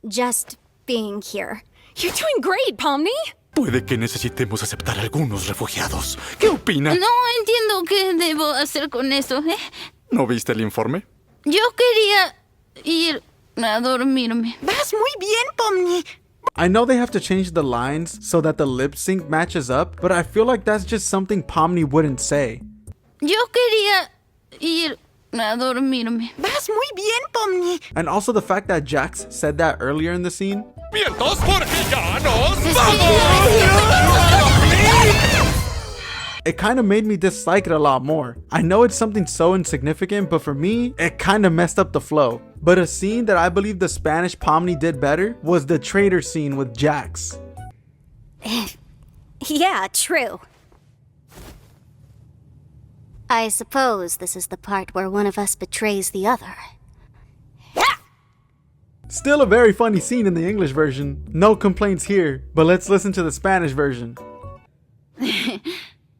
just being here. You're doing great, Pomni. Puede que necesitemos aceptar algunos refugiados. ¿Qué opina? No entiendo qué debo hacer con eso, ¿eh? ¿No viste el informe? Yo quería ir a dormirme. Vas muy bien, Pomni. I know they have to change the lines so that the lip sync matches up, but I feel like that's just something Pomni wouldn't say. Yo quería ir a dormirme. Vas muy bien, Pomni. And also the fact that Jax said that earlier in the scene, ¡Vientos porque ya nos It kind of made me dislike it a lot more. I know it's something so insignificant, but for me, it kind of messed up the flow. But a scene that I believe the Spanish Pomni did better was the traitor scene with Jax. Yeah, true. I suppose this is the part where one of us betrays the other. Still a very funny scene in the English version. No complaints here, but let's listen to the Spanish version.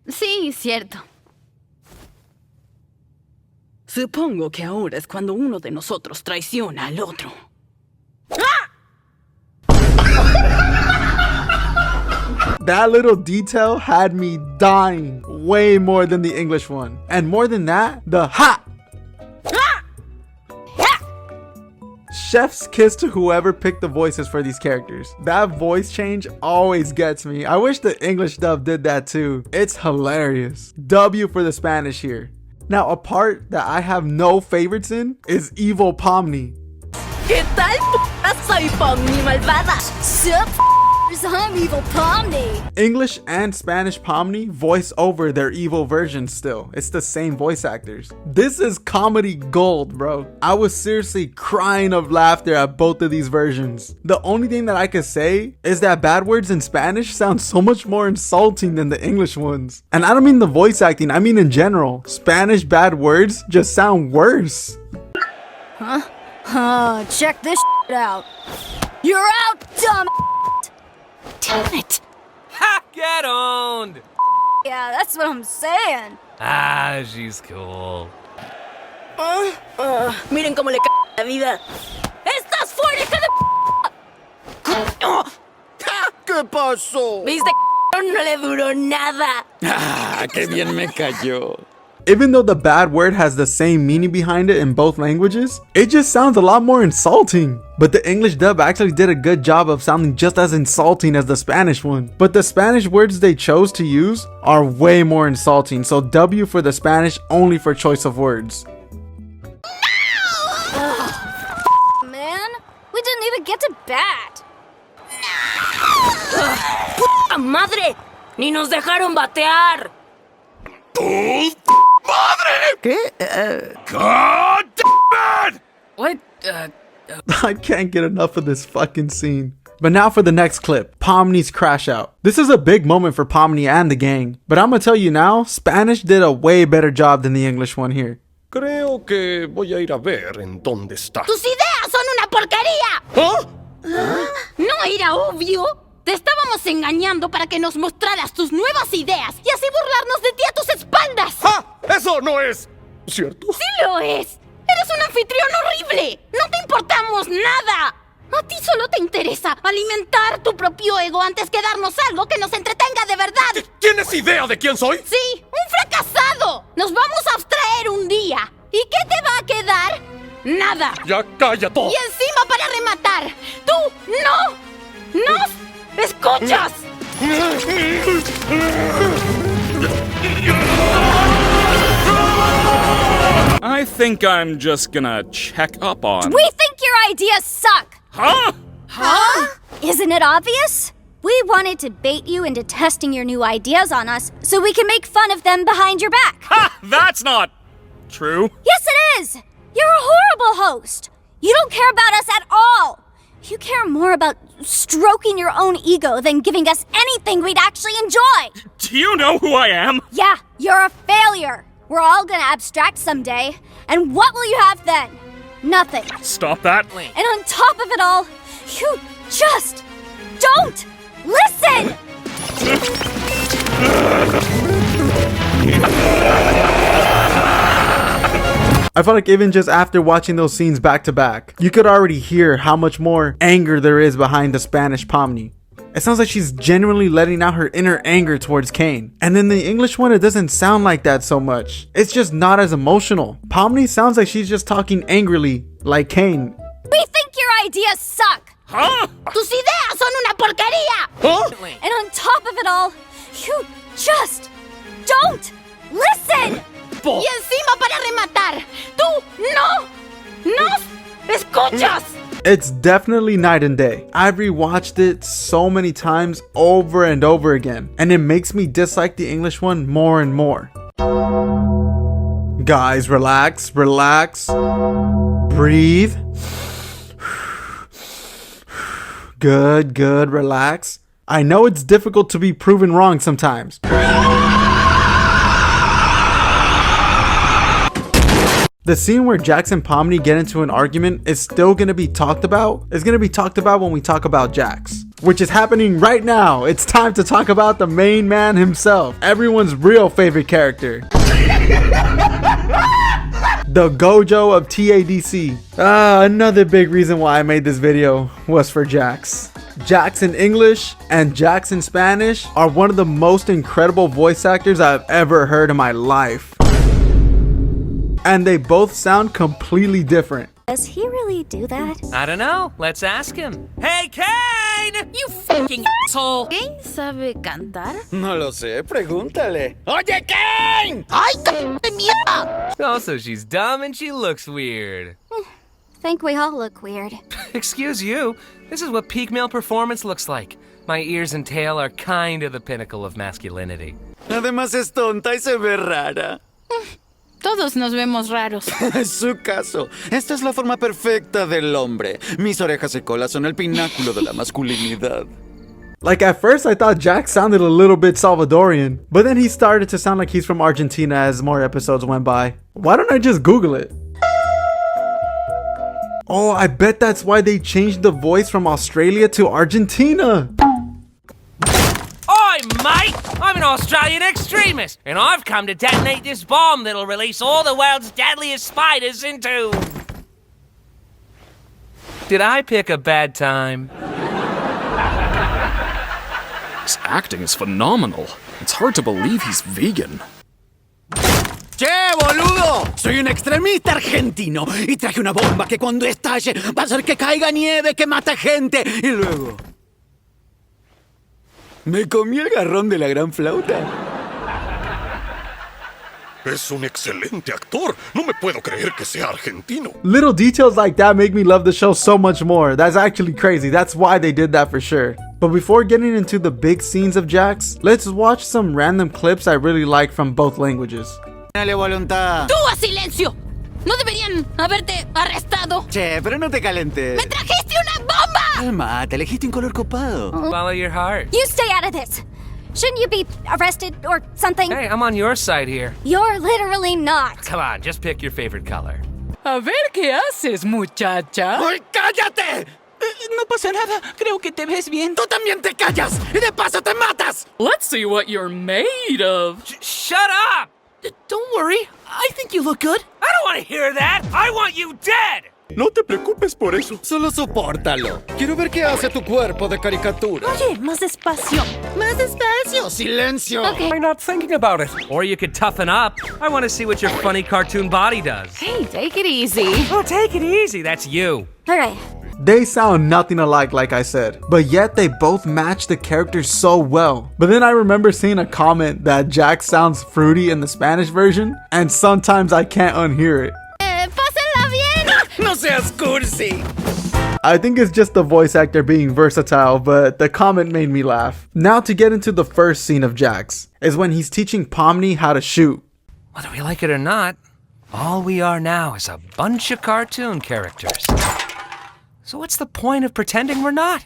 Sí, cierto. Supongo que ahora es cuando uno de nosotros traiciona al otro. That little detail had me dying way more than the English one. And more than that, the ha! Chef's kiss to whoever picked the voices for these characters. That voice change always gets me. I wish the English dub did that too. It's hilarious. W for the Spanish here. Now, a part that I have no favorites in is Evil Pomni. ¿Qué tal? Soy Pomni malvada. Sup? I'm Evil Pomni. English and Spanish Pomni voice over their evil versions still. It's the same voice actors. This is comedy gold, bro. I was seriously crying of laughter at both of these versions. The only thing that I could say is that bad words in Spanish sound so much more insulting than the English ones. And I don't mean the voice acting, I mean in general. Spanish bad words just sound worse. Huh? Check this out. You're out, dumb. Damn it. Ha! Get owned! Yeah, that's what I'm saying. Ah, she's cool. Miren cómo le la vida. ¡Estás fuera, hija de ¿Qué pasó? ¿Viste? No le duró nada. Ah, qué bien me cayó. Even though the bad word has the same meaning behind it in both languages, it just sounds a lot more insulting. But the English dub actually did a good job of sounding just as insulting as the Spanish one. But the Spanish words they chose to use are way more insulting, so W for the Spanish only for choice of words. Man, we didn't even get to bat. ¡Madre! ¡Ni nos dejaron batear! ¡Madre! ¿Qué? God damn it! What? I can't get enough of this fucking scene. But now for the next clip, Pomni's crash out. This is a big moment for Pomni and the gang. But I'm gonna tell you now, Spanish did a way better job than the English one here. Creo que voy a ir a ver en dónde está. ¡Tus ideas son una porquería! ¿Ah? ¿No era obvio? Te estábamos engañando para que nos mostraras tus nuevas ideas y así burlarnos de ti a tus espaldas. ¡Ah! ¡Eso no es cierto! ¡Sí lo es! ¡Eres un anfitrión horrible! ¡No te importamos nada! A ti solo te interesa alimentar tu propio ego antes que darnos algo que nos entretenga de verdad. ¿Tienes idea de quién soy? Sí, un fracasado. Nos vamos a abstraer un día. ¿Y qué te va a quedar? Nada. Ya cállate. Y encima para rematar, tú no nos escuchas. I think I'm just gonna check up on... We think your ideas suck! Huh? Huh? Isn't it obvious? We wanted to bait you into testing your new ideas on us so we can make fun of them behind your back. Ha! That's not true. Yes, it is! You're a horrible host. You don't care about us at all. You care more about stroking your own ego than giving us anything we'd actually enjoy. Do you know who I am? Yeah, you're a failure. We're all gonna abstract someday. And what will you have then? Nothing. Stop that. And on top of it all, you just don't listen! I felt like even just after watching those scenes back to back, you could already hear how much more anger there is behind the Spanish Pomni. It sounds like she's genuinely letting out her inner anger towards Caine. And in the English one, it doesn't sound like that so much. It's just not as emotional. Pomni sounds like she's just talking angrily, like Caine. We think your ideas suck! Huh? Tus ideas son una porquería! Huh? And on top of it all, you just don't listen! Y encima para rematar, tú no nos escuchas. It's definitely night and day. I've rewatched it so many times over and over again, and it makes me dislike the English one more and more. Guys, relax, relax, breathe. Good, good, relax. I know it's difficult to be proven wrong sometimes. The scene where Jax and Pomni get into an argument is still gonna be talked about. It's gonna be talked about when we talk about Jax, which is happening right now. It's time to talk about the main man himself, everyone's real favorite character. The Gojo of TADC. Another big reason why I made this video was for Jax. Jax in English and Jax in Spanish are one of the most incredible voice actors I've ever heard in my life. And they both sound completely different. Does he really do that? I don't know. Let's ask him. Hey, Caine! You fucking asshole! ¿Caine sabe cantar? No lo sé, pregúntale. ¡Oye, Caine! ¡Ay, qué mierda! Also, she's dumb and she looks weird. Think we all look weird. Excuse you. This is what peak male performance looks like. My ears and tail are kind of the pinnacle of masculinity. Además es tonta y se ve rara. Todos nos vemos raros. Es su caso. Esta es la forma perfecta del hombre. Mis orejas y cola son el pináculo de la masculinidad. Like at first I thought Jax sounded a little bit Salvadorian, but then he started to sound like he's from Argentina as more episodes went by. Why don't I just Google it? Oh, I bet that's why they changed the voice from Australia to Argentina. Oi, mate! I'm an Australian extremist, and I've come to detonate this bomb that'll release all the world's deadliest spiders into... Did I pick a bad time? His acting is phenomenal. It's hard to believe he's vegan. ¡Che, boludo! Soy un extremista argentino y traje una bomba que cuando estalle va a hacer que caiga nieve, que mate gente y luego... Me comí el garrón de la gran flauta. Es un excelente actor. No me puedo creer que sea argentino. Little details like that make me love the show so much more. That's actually crazy. That's why they did that for sure. But before getting into the big scenes of Jax, let's watch some random clips I really like from both languages. Dale, voluntad. ¡Tú a silencio! ¡No deberían haberte arrestado! Che, pero no te calentes. ¡Me trajiste una bomba! Calma, te elegiste un color copado. Follow your heart. You stay out of this. Shouldn't you be arrested or something? Hey, I'm on your side here. You're literally not. Come on, just pick your favorite color. A ver qué haces, muchacha. ¡Ay, cállate! No pasa nada. Creo que te ves bien. ¡Tú también te callas! ¡Y de paso te matas! Let's see what you're made of. Shut up! Don't worry. I think you look good. I don't want to hear that! I want you dead! No te preocupes por eso. Solo sopórtalo. Quiero ver qué hace tu cuerpo de caricatura. Oye, más despacio. ¡Más despacio! ¡Silencio! Why not thinking about it? Or you could toughen up. I want to see what your funny cartoon body does. Hey, take it easy. Oh, take it easy. That's you. Alright. They sound nothing alike, like I said, but yet they both match the characters so well. But then I remember seeing a comment that Jax sounds fruity in the Spanish version, and sometimes I can't unhear it. ¡Pásenla bien! ¡No seas cursi! I think it's just the voice actor being versatile, but the comment made me laugh. Now to get into the first scene of Jax, is when he's teaching Pomni how to shoot. Whether we like it or not, all we are now is a bunch of cartoon characters. So what's the point of pretending we're not?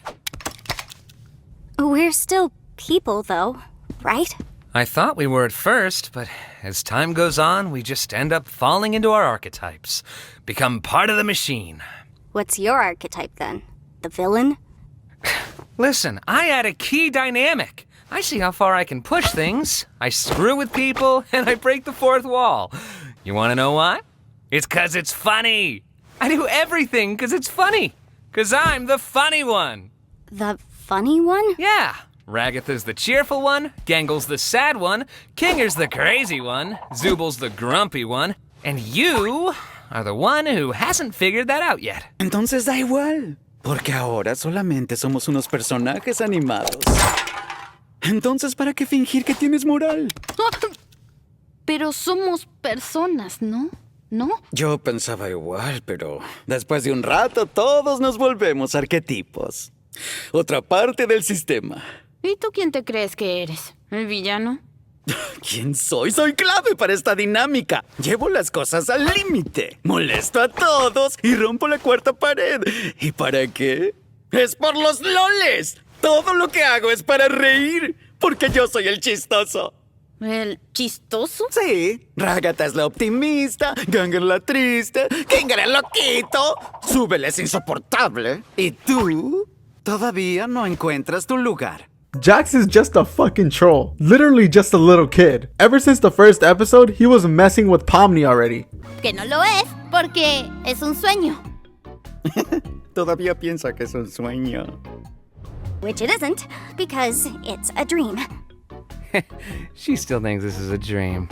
We're still people, though, right? I thought we were at first, but as time goes on, we just end up falling into our archetypes, become part of the machine. What's your archetype, then? The villain? Listen, I add a key dynamic. I see how far I can push things, I screw with people, and I break the fourth wall. You want to know why? It's 'cause it's funny. I do everything 'cause it's funny. 'Cause I'm the funny one. The funny one? Yeah. Ragatha's the cheerful one, Gangle's the sad one, Kinger's the crazy one, Zooble's the grumpy one, and you are the one who hasn't figured that out yet. Entonces da igual, porque ahora solamente somos unos personajes animados. Entonces, ¿para qué fingir que tienes moral? Pero somos personas, ¿no? ¿no? Yo pensaba igual, pero después de un rato todos nos volvemos arquetipos. Otra parte del sistema. ¿Y tú quién te crees que eres? ¿El villano? ¿Quién soy? Soy clave para esta dinámica. Llevo las cosas al límite. Molesto a todos y rompo la cuarta pared. ¿Y para qué? ¡Es por los loles! Todo lo que hago es para reír, porque yo soy el chistoso. ¿El chistoso? Sí. Ragatha es la optimista, gangle la triste, Caine el loquito, zooble es insoportable. ¿Y tú? Todavía no encuentras tu lugar. Jax is just a fucking troll. Literally just a little kid. Ever since the first episode, he was messing with Pomni already. Que no lo es, porque es un sueño. Todavía piensa que es un sueño. Which it isn't, because it's a dream. She still thinks this is a dream.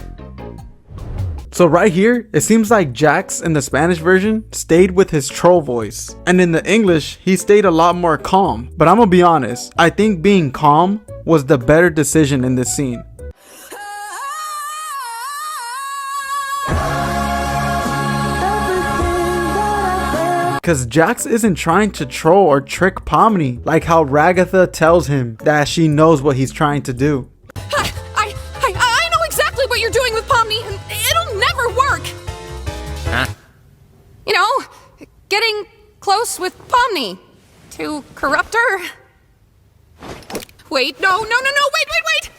So right here, it seems like Jax in the Spanish version stayed with his troll voice. And in the English, he stayed a lot more calm. But I'm gonna be honest, I think being calm was the better decision in this scene. Cause Jax isn't trying to troll or trick Pomni like how Ragatha tells him that she knows what he's trying to do. I know exactly what you're doing with Pomni, and it'll never work! Huh? You know, getting close with Pomni. To corrupt her. Wait, no, wait!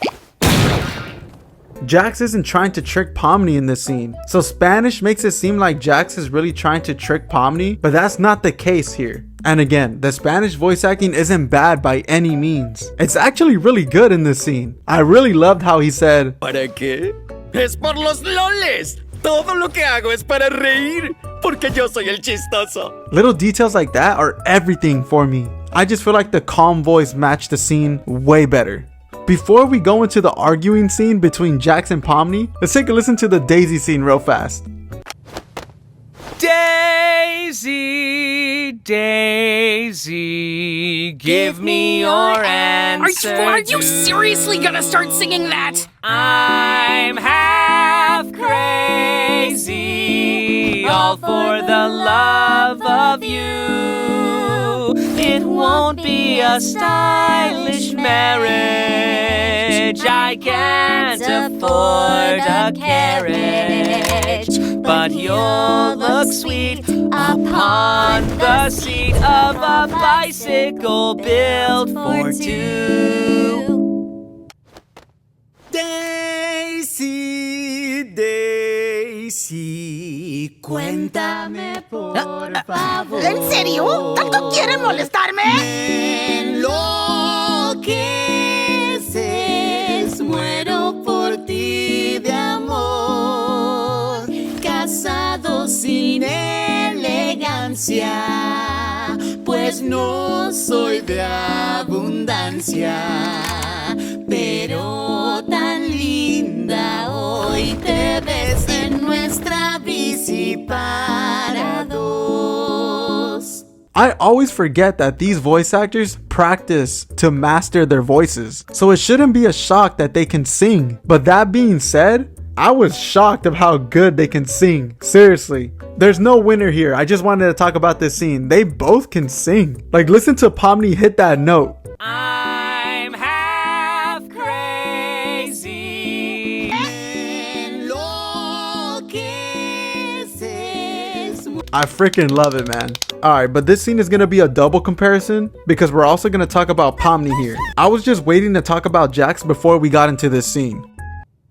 Jax isn't trying to trick Pomni in this scene. So Spanish makes it seem like Jax is really trying to trick Pomni, but that's not the case here. And again, the Spanish voice acting isn't bad by any means. It's actually really good in this scene. I really loved how he said, ¿Para qué? Es por los loles. Todo lo que hago es para reír, porque yo soy el chistoso. Little details like that are everything for me. I just feel like the calm voice matched the scene way better. Before we go into the arguing scene between Jax and Pomni, let's take a listen to the Daisy scene real fast. Daisy, Daisy, give me your answer. Are you seriously gonna start singing that? I'm half crazy, all for the love of you. It won't be a stylish marriage. I can't afford a carriage, but you'll look sweet upon the seat of a bicycle built for two. Daisy, Daisy, cuéntame por favor. ¿En serio? ¿Tanto quieren molestarme? Me enloqueces, muero por ti de amor. Casado sin elegancia, pues no soy de abundancia, pero tan linda hoy te ves en nuestra bici para dos. I always forget that these voice actors practice to master their voices, so it shouldn't be a shock that they can sing. But that being said, I was shocked of how good they can sing. Seriously, there's no winner here. I just wanted to talk about this scene. They both can sing. Like, listen to Pomni hit that note. I'm half crazy. I freaking love it, man. Alright, but this scene is going to be a double comparison because we're also going to talk about Pomni here. I was just waiting to talk about Jax before we got into this scene.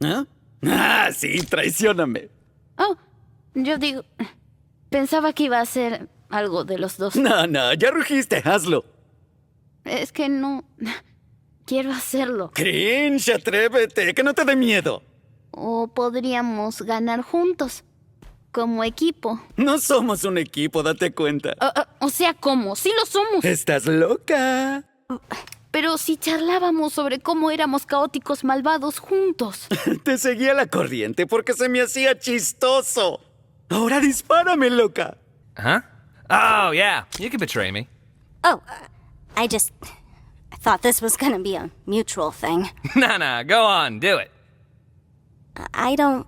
¿Ah? Ah, sí, traicióname. Oh, yo digo... Pensaba que iba a ser algo de los dos. No, ya rugiste, hazlo. Es que no... Quiero hacerlo. Cringe, atrévete, que no te dé miedo. O podríamos ganar juntos. Como equipo. No somos un equipo, date cuenta. O sea, ¿cómo? Sí lo somos. Estás loca. Pero si charlábamos sobre cómo éramos caóticos malvados juntos. Te seguía la corriente porque se me hacía chistoso. Ahora dispárame, loca. Huh? Oh, yeah. You can betray me. Oh, I thought this was gonna be a mutual thing. Nah, go on. Do it. I don't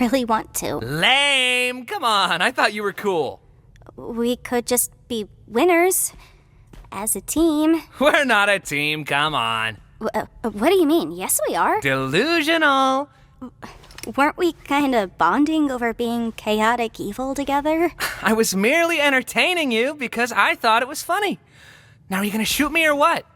really want to. Lame! Come on, I thought you were cool. We could just be winners. As a team. We're not a team, come on. What do you mean? Yes, we are. Delusional. Weren't we kind of bonding over being chaotic evil together? I was merely entertaining you because I thought it was funny. Now are you gonna shoot me or what?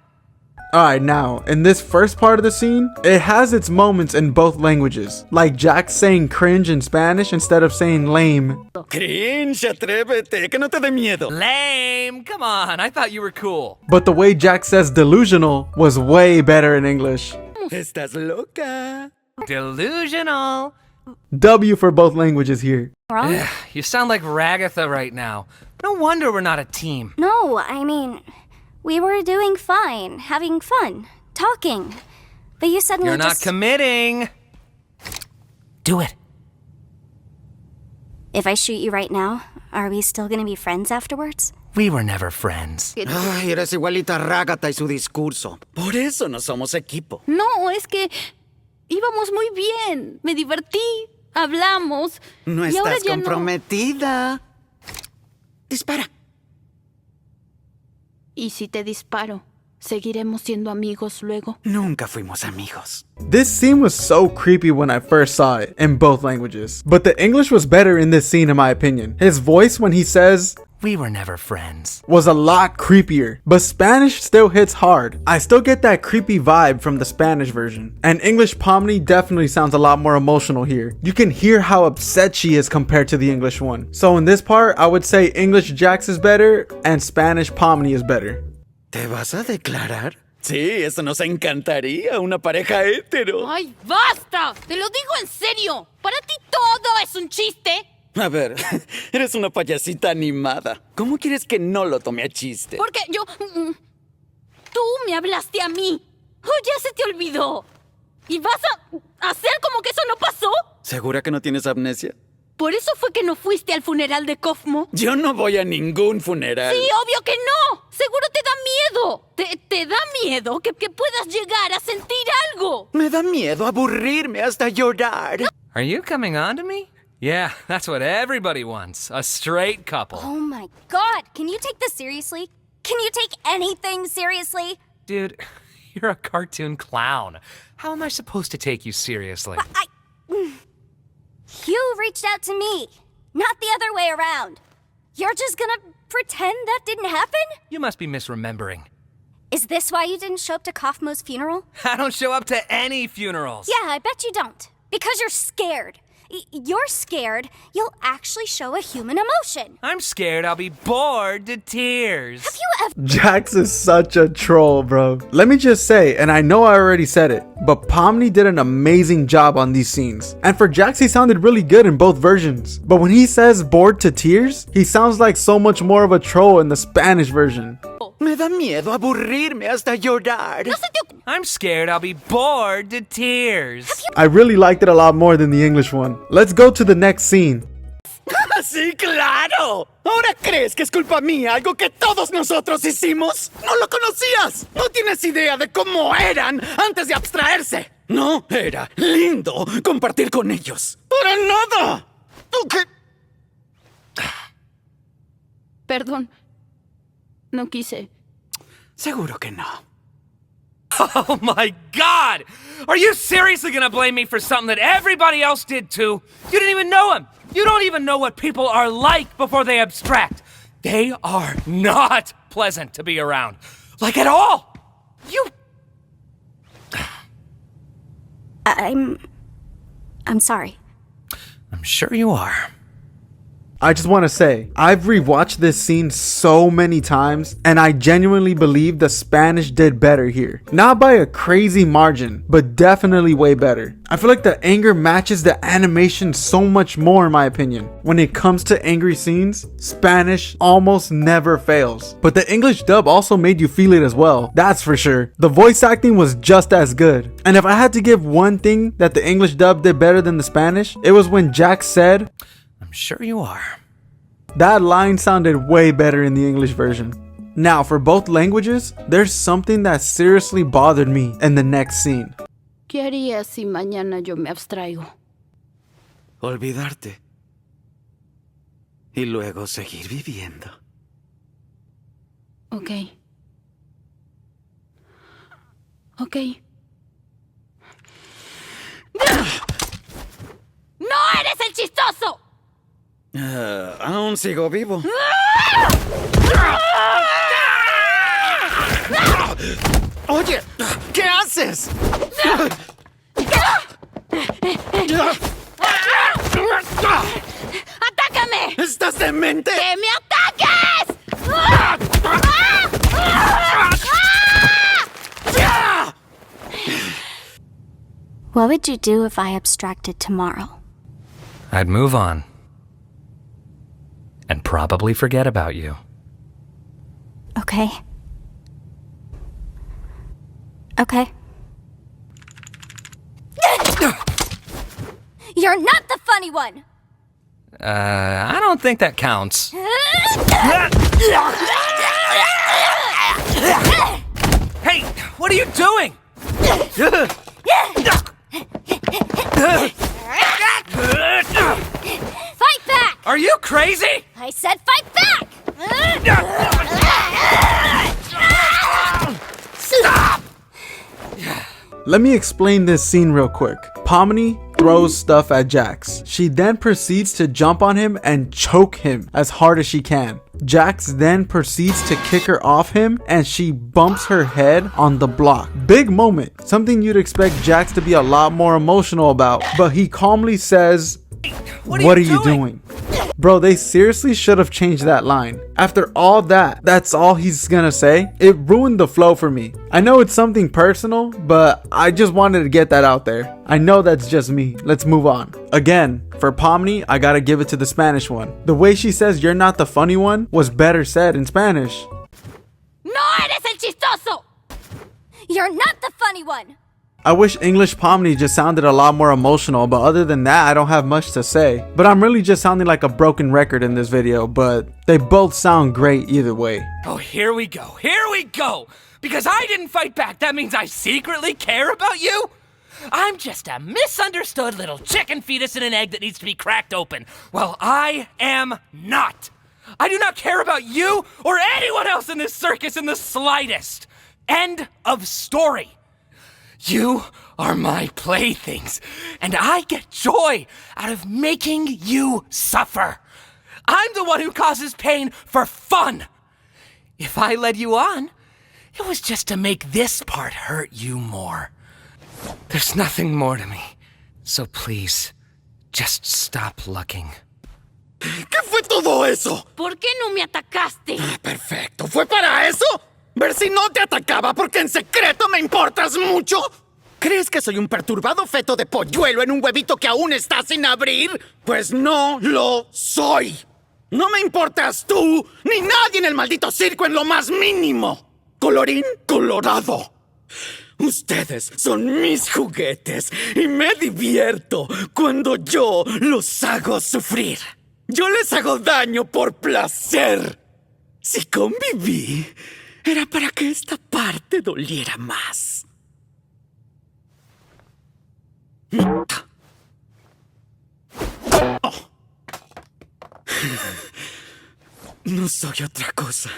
Alright, now, in this first part of the scene, it has its moments in both languages. Like Jax saying cringe in Spanish instead of saying lame. Cringe, atrévete, que no te dé miedo. Lame! Come on, I thought you were cool. But the way Jax says delusional was way better in English. Estás loca. Delusional. W for both languages here. Wrong? You sound like Ragatha right now. No wonder we're not a team. No, I mean... We were doing fine, having fun, talking. But you suddenly You're not committing. Do it. If I shoot you right now, are we still gonna be friends afterwards? We were never friends. Ay, eres igualita a Ragatha y su discurso. Por eso no somos equipo. No, es que íbamos muy bien. Me divertí, hablamos. No y ahora estás ya comprometida. Dispara. ¿Y si te disparo? ¿Seguiremos siendo amigos luego? Nunca fuimos amigos. This scene was so creepy when I first saw it in both languages. But the English was better in this scene in my opinion. His voice when he says, "We were never friends," was a lot creepier. But Spanish still hits hard. I still get that creepy vibe from the Spanish version. And English Pomni definitely sounds a lot more emotional here. You can hear how upset she is compared to the English one. So in this part, I would say English Jax is better and Spanish Pomni is better. ¿Te vas a declarar? Sí, eso nos encantaría, una pareja hetero. ¡Ay, basta! ¡Te lo digo en serio! ¿Para ti todo es un chiste? A ver, eres una payasita animada. ¿Cómo quieres que no lo tome a chiste? Porque yo... Tú me hablaste a mí. ¡Oh, ya se te olvidó! ¿Y vas a hacer como que eso no pasó? ¿Segura que no tienes amnesia? ¿Por eso fue que no fuiste al funeral de Kofmo? Yo no voy a ningún funeral. Sí, obvio que no. Seguro te da miedo. ¿Te da miedo que puedas llegar a sentir algo? Me da miedo aburrirme hasta llorar. Are you coming on to me? Yeah, that's what everybody wants. A straight couple. Oh my god, can you take this seriously? Can you take anything seriously? Dude, you're a cartoon clown. How am I supposed to take you seriously? You reached out to me, not the other way around. You're just gonna pretend that didn't happen? You must be misremembering. Is this why you didn't show up to Kaufmo's funeral? I don't show up to any funerals. Yeah, I bet you don't. Because you're scared. You're scared you'll actually show a human emotion. I'm scared I'll be bored to tears. Have you ever... Jax is such a troll, bro. Let me just say, and I know I already said it, but Pomni did an amazing job on these scenes. And for Jax, he sounded really good in both versions. But when he says bored to tears, he sounds like so much more of a troll in the Spanish version. Me da miedo aburrirme hasta llorar. I'm scared I'll be bored to tears. I really liked it a lot more than the English one. Let's go to the next scene. ¡Sí, claro! ¿Ahora crees que es culpa mía algo que todos nosotros hicimos? ¡No lo conocías! No tienes idea de cómo eran antes de abstraerse. No era lindo compartir con ellos. ¡Para nada! ¿Tú qué? Perdón. No quise. Seguro que no. Oh my god! Are you seriously gonna blame me for something that everybody else did too? You didn't even know him! You don't even know what people are like before they abstract. They are not pleasant to be around. Like at all! You... I'm sorry. I'm sure you are. I just want to say, I've rewatched this scene so many times, and I genuinely believe the Spanish did better here. Not by a crazy margin, but definitely way better. I feel like the anger matches the animation so much more in my opinion. When it comes to angry scenes, Spanish almost never fails. But the English dub also made you feel it as well, that's for sure. The voice acting was just as good. And if I had to give one thing that the English dub did better than the Spanish, it was when Jack said, I'm sure you are. That line sounded way better in the English version. Now, for both languages, there's something that seriously bothered me in the next scene. ¿Qué harías si mañana yo me abstraigo? olvidarte y luego seguir viviendo. Ok. Ok. ¡No eres el chistoso! Aún sigo vivo. Oye, ¿qué haces? ¡Atácame! ¿Estás demente? ¡Que me ataques! What would you do if I abstracted tomorrow? I'd move on. And probably forget about you. Okay. Okay. You're not the funny one! I don't think that counts. Hey, what are you doing? Fight back! Are you crazy? I said fight back! Stop! Let me explain this scene real quick. Pomni throws stuff at Jax. She then proceeds to jump on him and choke him as hard as she can. Jax then proceeds to kick her off him and she bumps her head on the block. Big moment. Something you'd expect Jax to be a lot more emotional about, but he calmly says, "What are you doing?" Bro, they seriously should have changed that line. After all that, that's all he's gonna say? It ruined the flow for me. I know it's something personal, but I just wanted to get that out there. I know that's just me. Let's move on. Again, for Pomni, I gotta give it to the Spanish one. The way she says "you're not the funny one" was better said in Spanish. ¡No eres el chistoso! You're not the funny one! I wish English Pomni just sounded a lot more emotional, but other than that, I don't have much to say. But I'm really just sounding like a broken record in this video, but they both sound great either way. Oh, here we go. Here we go. Because I didn't fight back, that means I secretly care about you? I'm just a misunderstood little chicken fetus in an egg that needs to be cracked open. Well, I am not. I do not care about you or anyone else in this circus in the slightest. End of story. You are my playthings, and I get joy out of making you suffer. I'm the one who causes pain for fun. If I led you on, it was just to make this part hurt you more. There's nothing more to me, so please, just stop looking. ¿Qué fue todo eso? ¿Por qué no me atacaste? Perfecto, ¿fue para eso? ¿Ver si no te atacaba porque en secreto me importas mucho? ¿Crees que soy un perturbado feto de polluelo en un huevito que aún está sin abrir? Pues no lo soy. No me importas tú, ni nadie en el maldito circo en lo más mínimo. Colorín colorado. Ustedes son mis juguetes y me divierto cuando yo los hago sufrir. Yo les hago daño por placer. Si conviví, era para que esta parte doliera más. Oh. No soy otra cosa.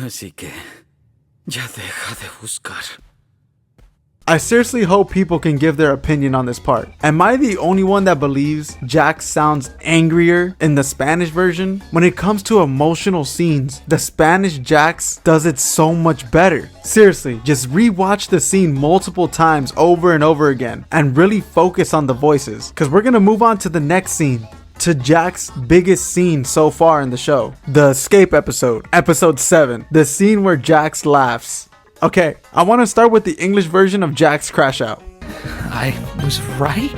Así que ya deja de buscar. I seriously hope people can give their opinion on this part. Am I the only one that believes Jax sounds angrier in the Spanish version? When it comes to emotional scenes, the Spanish Jax does it so much better. Seriously, just rewatch the scene multiple times over and over again and really focus on the voices, because we're gonna move on to the next scene. To Jax's biggest scene so far in the show, the escape episode, episode 7, the scene where Jax laughs. Okay, I want to start with the English version of Jack's Crash Out. I was right?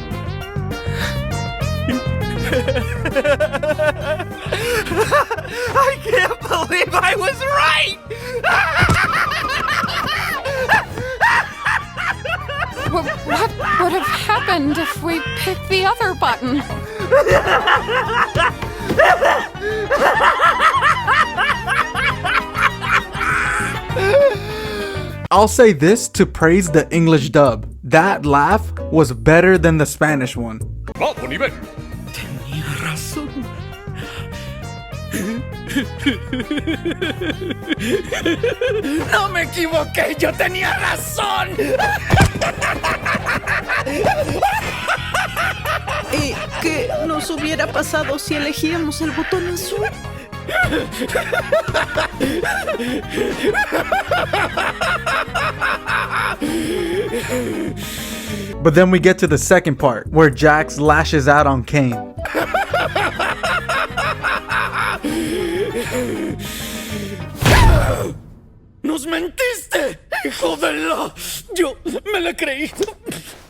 I can't believe I was right! What would have happened if we picked the other button? I'll say this to praise the English dub. that laugh was better than the Spanish one. Vamos, nivel. Tenía razón. No me equivoqué, yo tenía razón. ¿Y qué nos hubiera pasado si elegíamos el botón azul? But then we get to the second part, where Jax lashes out on Caine. ¡Nos mentiste, hijo de la! Yo me la creí.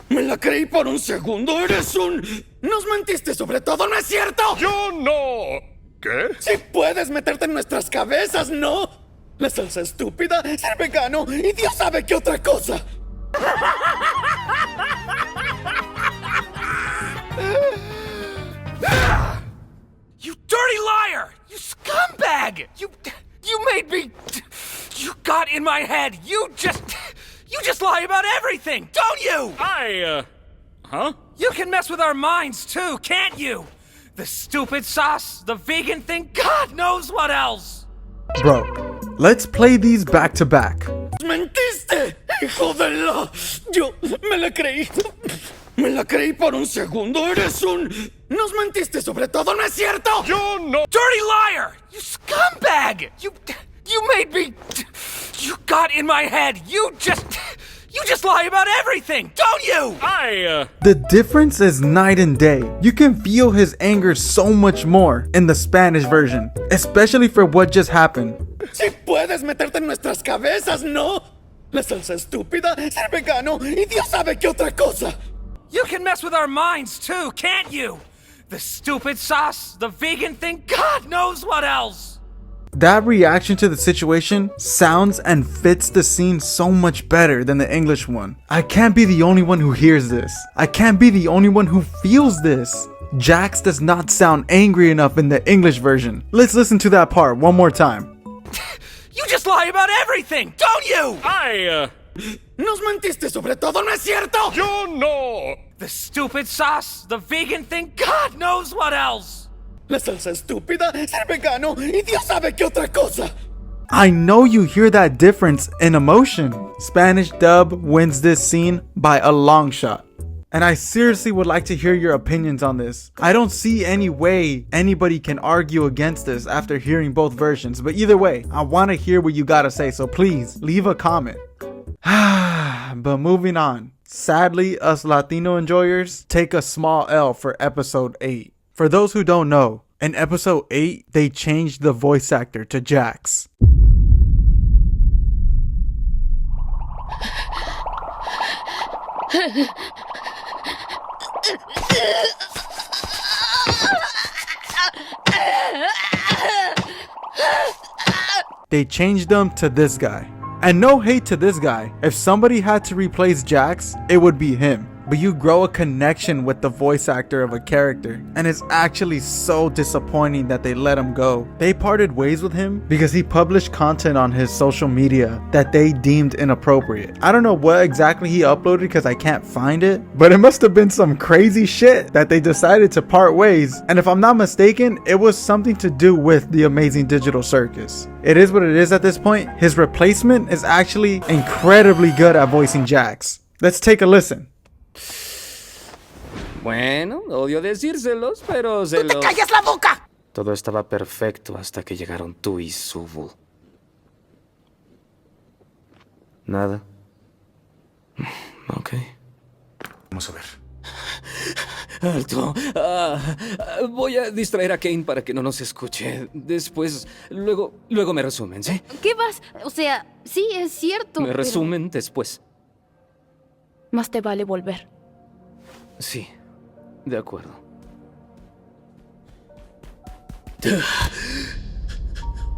Me la creí por un segundo. Eres un... Nos mentiste sobre todo, ¿no es cierto? ¡Yo no! ¿Qué? Si puedes meterte en nuestras cabezas, ¿no? La salsa estúpida, ser vegano y Dios sabe qué otra cosa. You dirty liar! You scumbag! You made me... You got in my head. You just lie about everything, don't you? Huh? You can mess with our minds too, can't you? The stupid sauce, the vegan thing, God knows what else. Bro, let's play these back to back. ¡Mentiste, hijo de la! Yo me la creí. Me la creí por un segundo. Eres un... Nos mentiste sobre todo, ¿no es cierto? ¡Yo no! Dirty liar! You scumbag! You made me... You got in my head. You just lie about everything, don't you? The difference is night and day. You can feel his anger so much more in the Spanish version, especially for what just happened. Si puedes meterte en nuestras cabezas, ¿no? La salsa estúpida, ser vegano y Dios sabe qué otra cosa. You can mess with our minds too, can't you? The stupid sauce, the vegan thing, God knows what else. That reaction to the situation sounds and fits the scene so much better than the English one. I can't be the only one who hears this. I can't be the only one who feels this. Jax does not sound angry enough in the English version. Let's listen to that part one more time. You just lie about everything, don't you? Nos mentiste sobre todo, ¿no es cierto? ¡Yo no! The stupid sauce, the vegan thing, God knows what else. La salsa estúpida, ser vegano y Dios sabe qué otra cosa. I know you hear that difference in emotion. Spanish dub wins this scene by a long shot. And I seriously would like to hear your opinions on this. I don't see any way anybody can argue against this after hearing both versions. But either way, I want to hear what you gotta say. So please, leave a comment. But moving on. Sadly, us Latino enjoyers take a small L for episode 8. For those who don't know, in episode 8, they changed the voice actor to Jax. They changed them to this guy. And no hate to this guy. If somebody had to replace Jax, it would be him. But you grow a connection with the voice actor of a character, and it's actually so disappointing that they let him go. They parted ways with him because he published content on his social media that they deemed inappropriate. I don't know what exactly he uploaded because I can't find it, but it must have been some crazy shit that they decided to part ways. And if I'm not mistaken, it was something to do with the Amazing Digital Circus. It is what it is at this point. His replacement is actually incredibly good at voicing Jax. Let's take a listen. Bueno, odio decírselos, pero se los... ¡Tú te callas la boca! Todo estaba perfecto hasta que llegaron tú y Zooble. Nada. Ok. Vamos a ver. Alto. Voy a distraer a Caine para que no nos escuche. Después, luego me resumen, ¿sí? ¿Qué vas? O sea, sí, es cierto. Me resumen después. Más te vale volver. Sí, de acuerdo.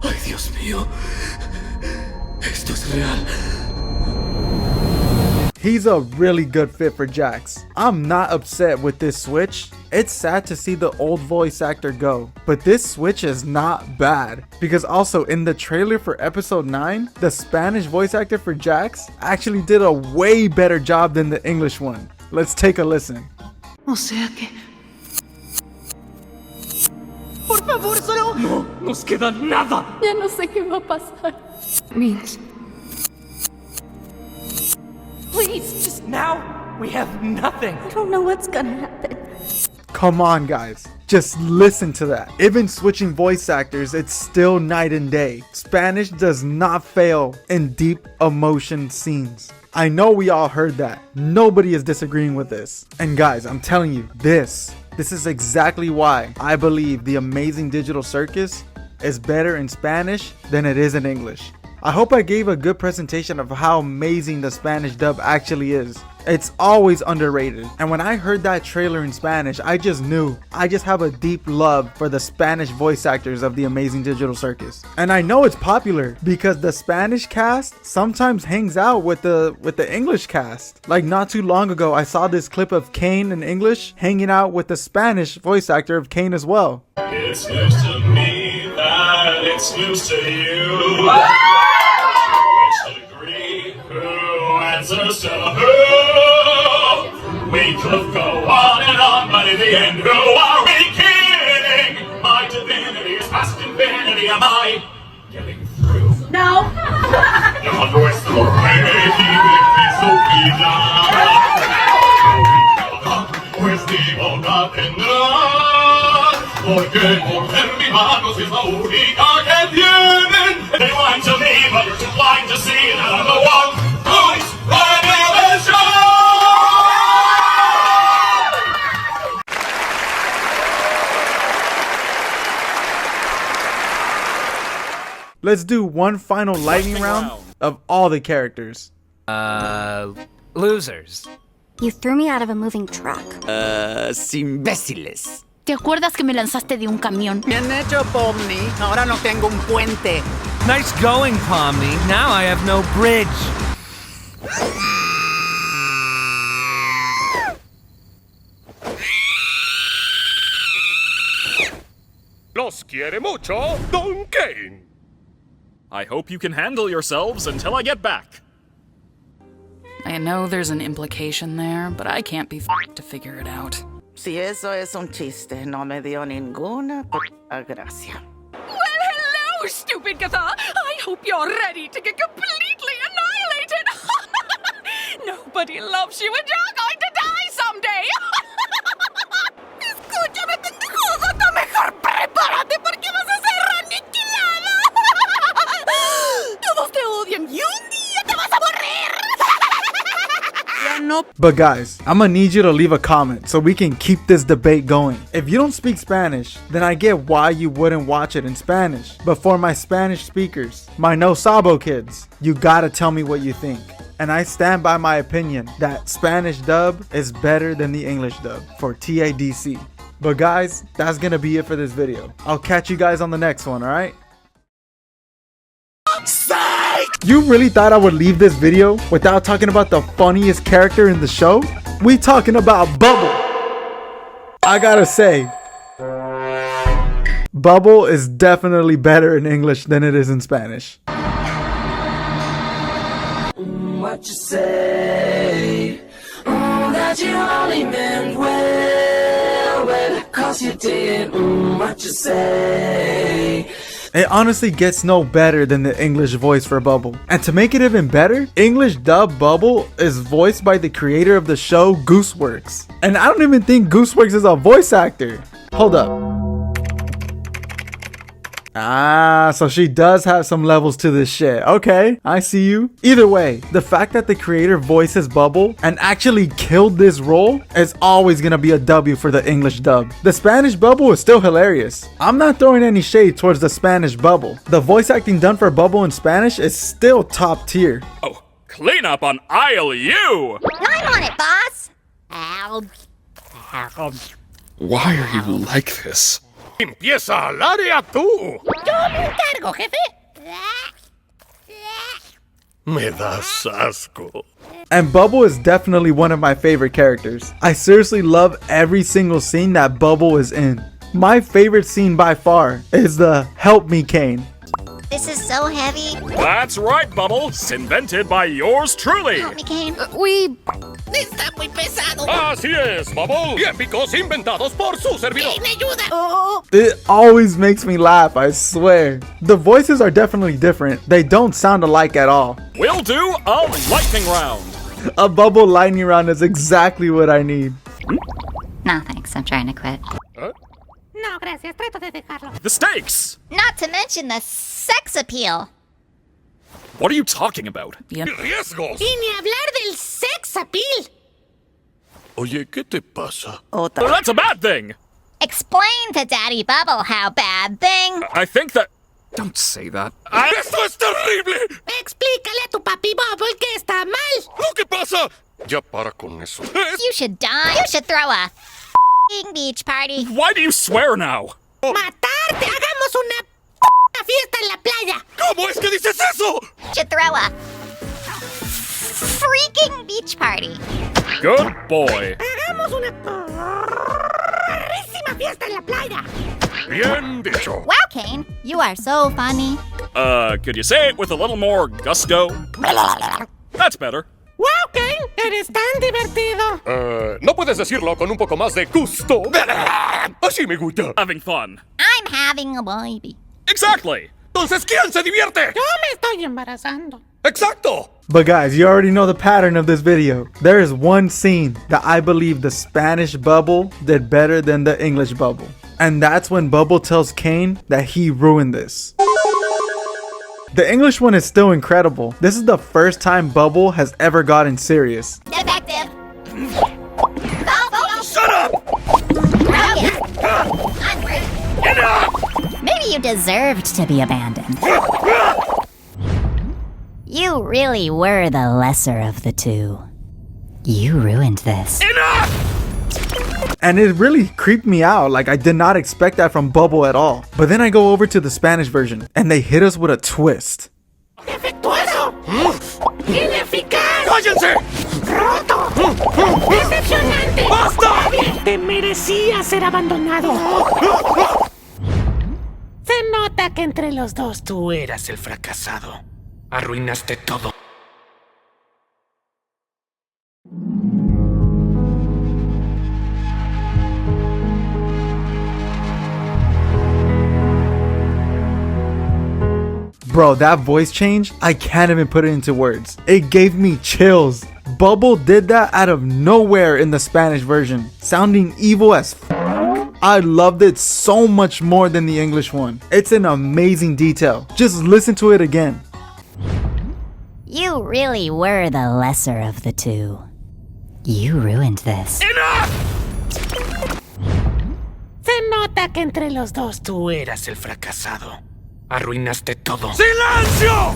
Ay, Dios mío. Esto es real. he's a really good fit for Jax. I'm not upset with this switch. It's sad to see the old voice actor go, but this switch is not bad. Because also in the trailer for episode 9, the Spanish voice actor for Jax actually did a way better job than the English one. Let's take a listen. O sea que... Por favor, solo... No nos queda nada. Ya no sé qué va a pasar. Means. Please, Just now, we have nothing. I don't know what's gonna happen. Come on, guys. Just listen to that. Even switching voice actors, it's still night and day. Spanish does not fail in deep emotion scenes. I know we all heard that. Nobody is disagreeing with this. And guys, I'm telling you, this is exactly why I believe The Amazing Digital Circus is better in Spanish than it is in English. I hope I gave a good presentation of how amazing the Spanish dub actually is. It's always underrated. And when I heard that trailer in Spanish, I just knew. I just have a deep love for the Spanish voice actors of The Amazing Digital Circus. And I know it's popular because the Spanish cast sometimes hangs out with the English cast. Like not too long ago, I saw this clip of Caine in English hanging out with the Spanish voice actor of Caine as well. It's news to me that it's news to you. Which degree? Who answers to who? We could go on, but in the end, who are we kidding? My divinity is past infinity. Am I getting through? No. No nuestro rey, so pues digo no tendrás, porque coger mi mano es la única que tienen. They want to me, but you're too blind to see that I'm the one who's running the show. Let's do one final lightning round of all the characters. Losers. You threw me out of a moving truck. Imbéciles. ¿Te acuerdas que me lanzaste de un camión? Bien hecho, Pomni. Ahora no tengo un puente. Nice going, Pomni. Now I have no bridge. Los quiere mucho, Don Caine. I hope you can handle yourselves until I get back. I know there's an implication there, but I can't be f***ed to figure it out. Si eso es un chiste, no me dio ninguna gracia. Well, hello, stupid Gatha. I hope you're ready to get completely annihilated. Nobody loves you and you're going to die someday. Escúchame, pendejo Gatha. Mejor prepárate porque vas a ser aniquilada. Todos te odian y un día te vas a morir. But guys, I'm gonna need you to leave a comment so we can keep this debate going. If you don't speak Spanish, then I get why you wouldn't watch it in Spanish. But for my Spanish speakers, my no sabo kids, you gotta tell me what you think. And I stand by my opinion that Spanish dub is better than the English dub for TADC. But guys, that's gonna be it for this video. I'll catch you guys on the next one, alright? You really thought I would leave this video without talking about the funniest character in the show? We talking about Bubble. I gotta say, Bubble is definitely better in English than it is in Spanish. What you say? That you only meant well, 'cause you did. What you say? It honestly gets no better than the English voice for Bubble. And to make it even better, English dub Bubble is voiced by the creator of the show Gooseworks. And I don't even think Gooseworks is a voice actor. Hold up. Ah, so she does have some levels to this shit. Okay, I see you. Either way, the fact that the creator voices Bubble and actually killed this role is always gonna be a W for the English dub. The Spanish Bubble is still hilarious. I'm not throwing any shade towards the Spanish Bubble. The voice acting done for Bubble in Spanish is still top tier. Oh, clean up on aisle U! I'm on it, boss. Why are you like this? ¡Empieza al área tú! Yo me encargo, jefe. Me das asco. And Bubble is definitely one of my favorite characters. I seriously love every single scene that Bubble is in. My favorite scene by far is the Help Me Caine. This is so heavy. That's right, Bubbles. Invented by yours truly. Help me, Caine. Está muy pesado. Así es, Bubble. Y épicos inventados por su servidor. ¡Me ayuda! It always makes me laugh, I swear. The voices are definitely different. They don't sound alike at all. We'll do a lightning round. A Bubble lightning round is exactly what I need. No, thanks. I'm trying to quit. No, gracias. Trato de dejarlo. The stakes. Not to mention the sex appeal. What are you talking about? Riesgos. Y ni hablar del sex appeal. Oye, ¿qué te pasa? That's a bad thing. Explain to Daddy Bubble how bad thing. I think that... Don't say that. ¡Esto es terrible! Explícale a tu papi Bubble que está mal. ¿Lo que pasa? Ya para con eso. You should die. You should throw a beach party. Why do you swear now? Matarte. Hagamos una fiesta en la playa. ¿Cómo es que dices eso? You should throw a freaking beach party. Good boy. Hagamos una perrísima fiesta en la playa. Bien dicho. Wow, Caine, you are so funny. Could you say it with a little more gusto? That's better. Wow, Caine, eres tan divertido. No puedes decirlo con un poco más de gusto. Así me gusta. Having fun. I'm having a baby. Exactly. Entonces, ¿quién se divierte? Yo me estoy embarazando. Exacto. But guys, you already know the pattern of this video. There is one scene that I believe the Spanish Bubble did better than the English Bubble. And that's when Bubble tells Caine that he ruined this. The English one is still incredible. This is the first time Bubble has ever gotten serious. Defective. Shut up! Maybe you deserved to be abandoned. You really were the lesser of the two. You ruined this. And it really creeped me out. Like, I did not expect that from Bubble at all. But then I go over to the Spanish version and they hit us with a twist. ¡Defectuoso! ¡Ineficaz! ¡Cállense! ¡Roto! ¡Decepcionante! ¡Basta! Te merecía ser abandonado. Se nota que entre los dos tú eras el fracasado. Arruinaste todo. Bro, that voice change, I can't even put it into words. It gave me chills. Bubble did that out of nowhere in the Spanish version, sounding evil as f. I loved it so much more than the English one. It's an amazing detail. Just listen to it again. You really were the lesser of the two. You ruined this. Se nota que entre los dos tú eras el fracasado. Arruinaste todo. ¡Silencio!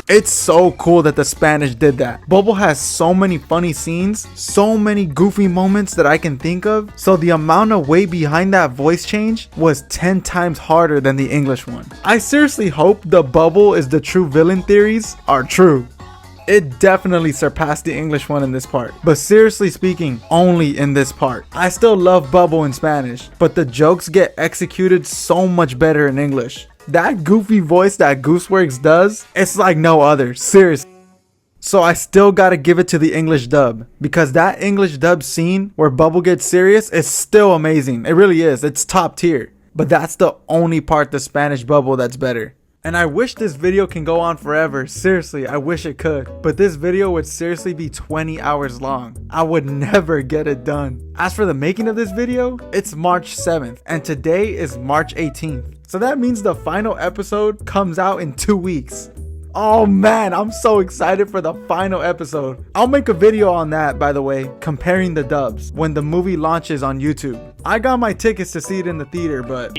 It's so cool that the Spanish did that. Bubble has so many funny scenes, so many goofy moments that I can think of, so the amount of weight behind that voice change was 10 times harder than the English one. I seriously hope the Bubble is the true villain theories are true. It definitely surpassed the English one in this part, but seriously speaking, only in this part. I still love Bubble in Spanish, but the jokes get executed so much better in English. That goofy voice that Gooseworks does, it's like no other, seriously. So I still gotta give it to the English dub, because that English dub scene where Bubble gets serious is still amazing. It really is, it's top tier. But that's the only part the Spanish Bubble that's better. And I wish this video can go on forever, seriously, I wish it could. But this video would seriously be 20 hours long. I would never get it done. As for the making of this video, it's March 7th, and today is March 18th. So that means the final episode comes out in 2 weeks. Oh man, I'm so excited for the final episode. I'll make a video on that, by the way, comparing the dubs when the movie launches on YouTube. I got my tickets to see it in the theater, but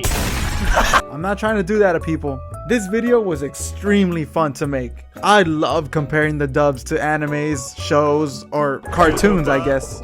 I'm not trying to do that to people. This video was extremely fun to make. I love comparing the dubs to animes, shows, or cartoons, I guess.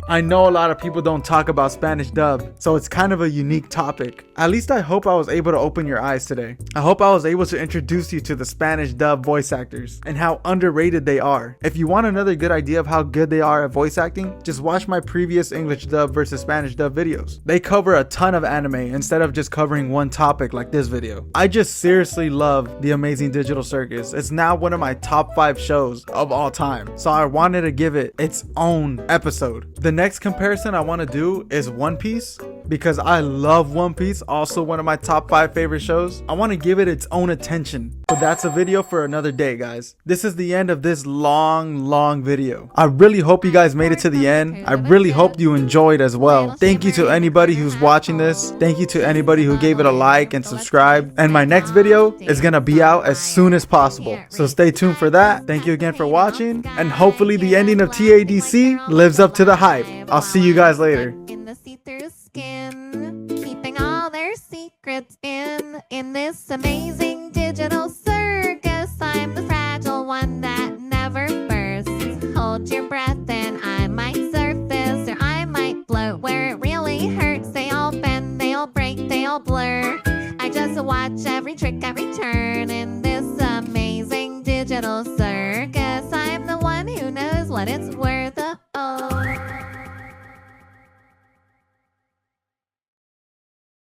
I know a lot of people don't talk about Spanish dub, so it's kind of a unique topic. At least I hope I was able to open your eyes today. I hope I was able to introduce you to the Spanish dub voice actors and how underrated they are. If you want another good idea of how good they are at voice acting, just watch my previous English dub versus Spanish dub videos. They cover a ton of anime instead of just covering one topic like this video. I just seriously love The Amazing Digital Circus. It's now one of my top 5 shows of all time, so I wanted to give it its own episode. The next comparison I want to do is One Piece, because I love One Piece, also one of my top 5 favorite shows. I want to give it its own attention, but that's a video for another day, guys. This is the end of this long video. I really hope you guys made it to the end. I really hope you enjoyed as well. Thank you to anybody who's watching this. Thank you to anybody who gave it a like and subscribe. And my next video is gonna be out as soon as possible, so stay tuned for that. Thank you again for watching, and hopefully the ending of TADC lives up to the hype. I'll see you guys later. In the see-through skin, keeping all their secrets in this amazing digital circus. I'm the fragile one that never bursts. Hold your breath and I might surface, or I might float where it really hurts. They all bend, they all break, they all blur. I just watch every trick, every turn in this amazing digital circus. I'm the one who knows what it's worth.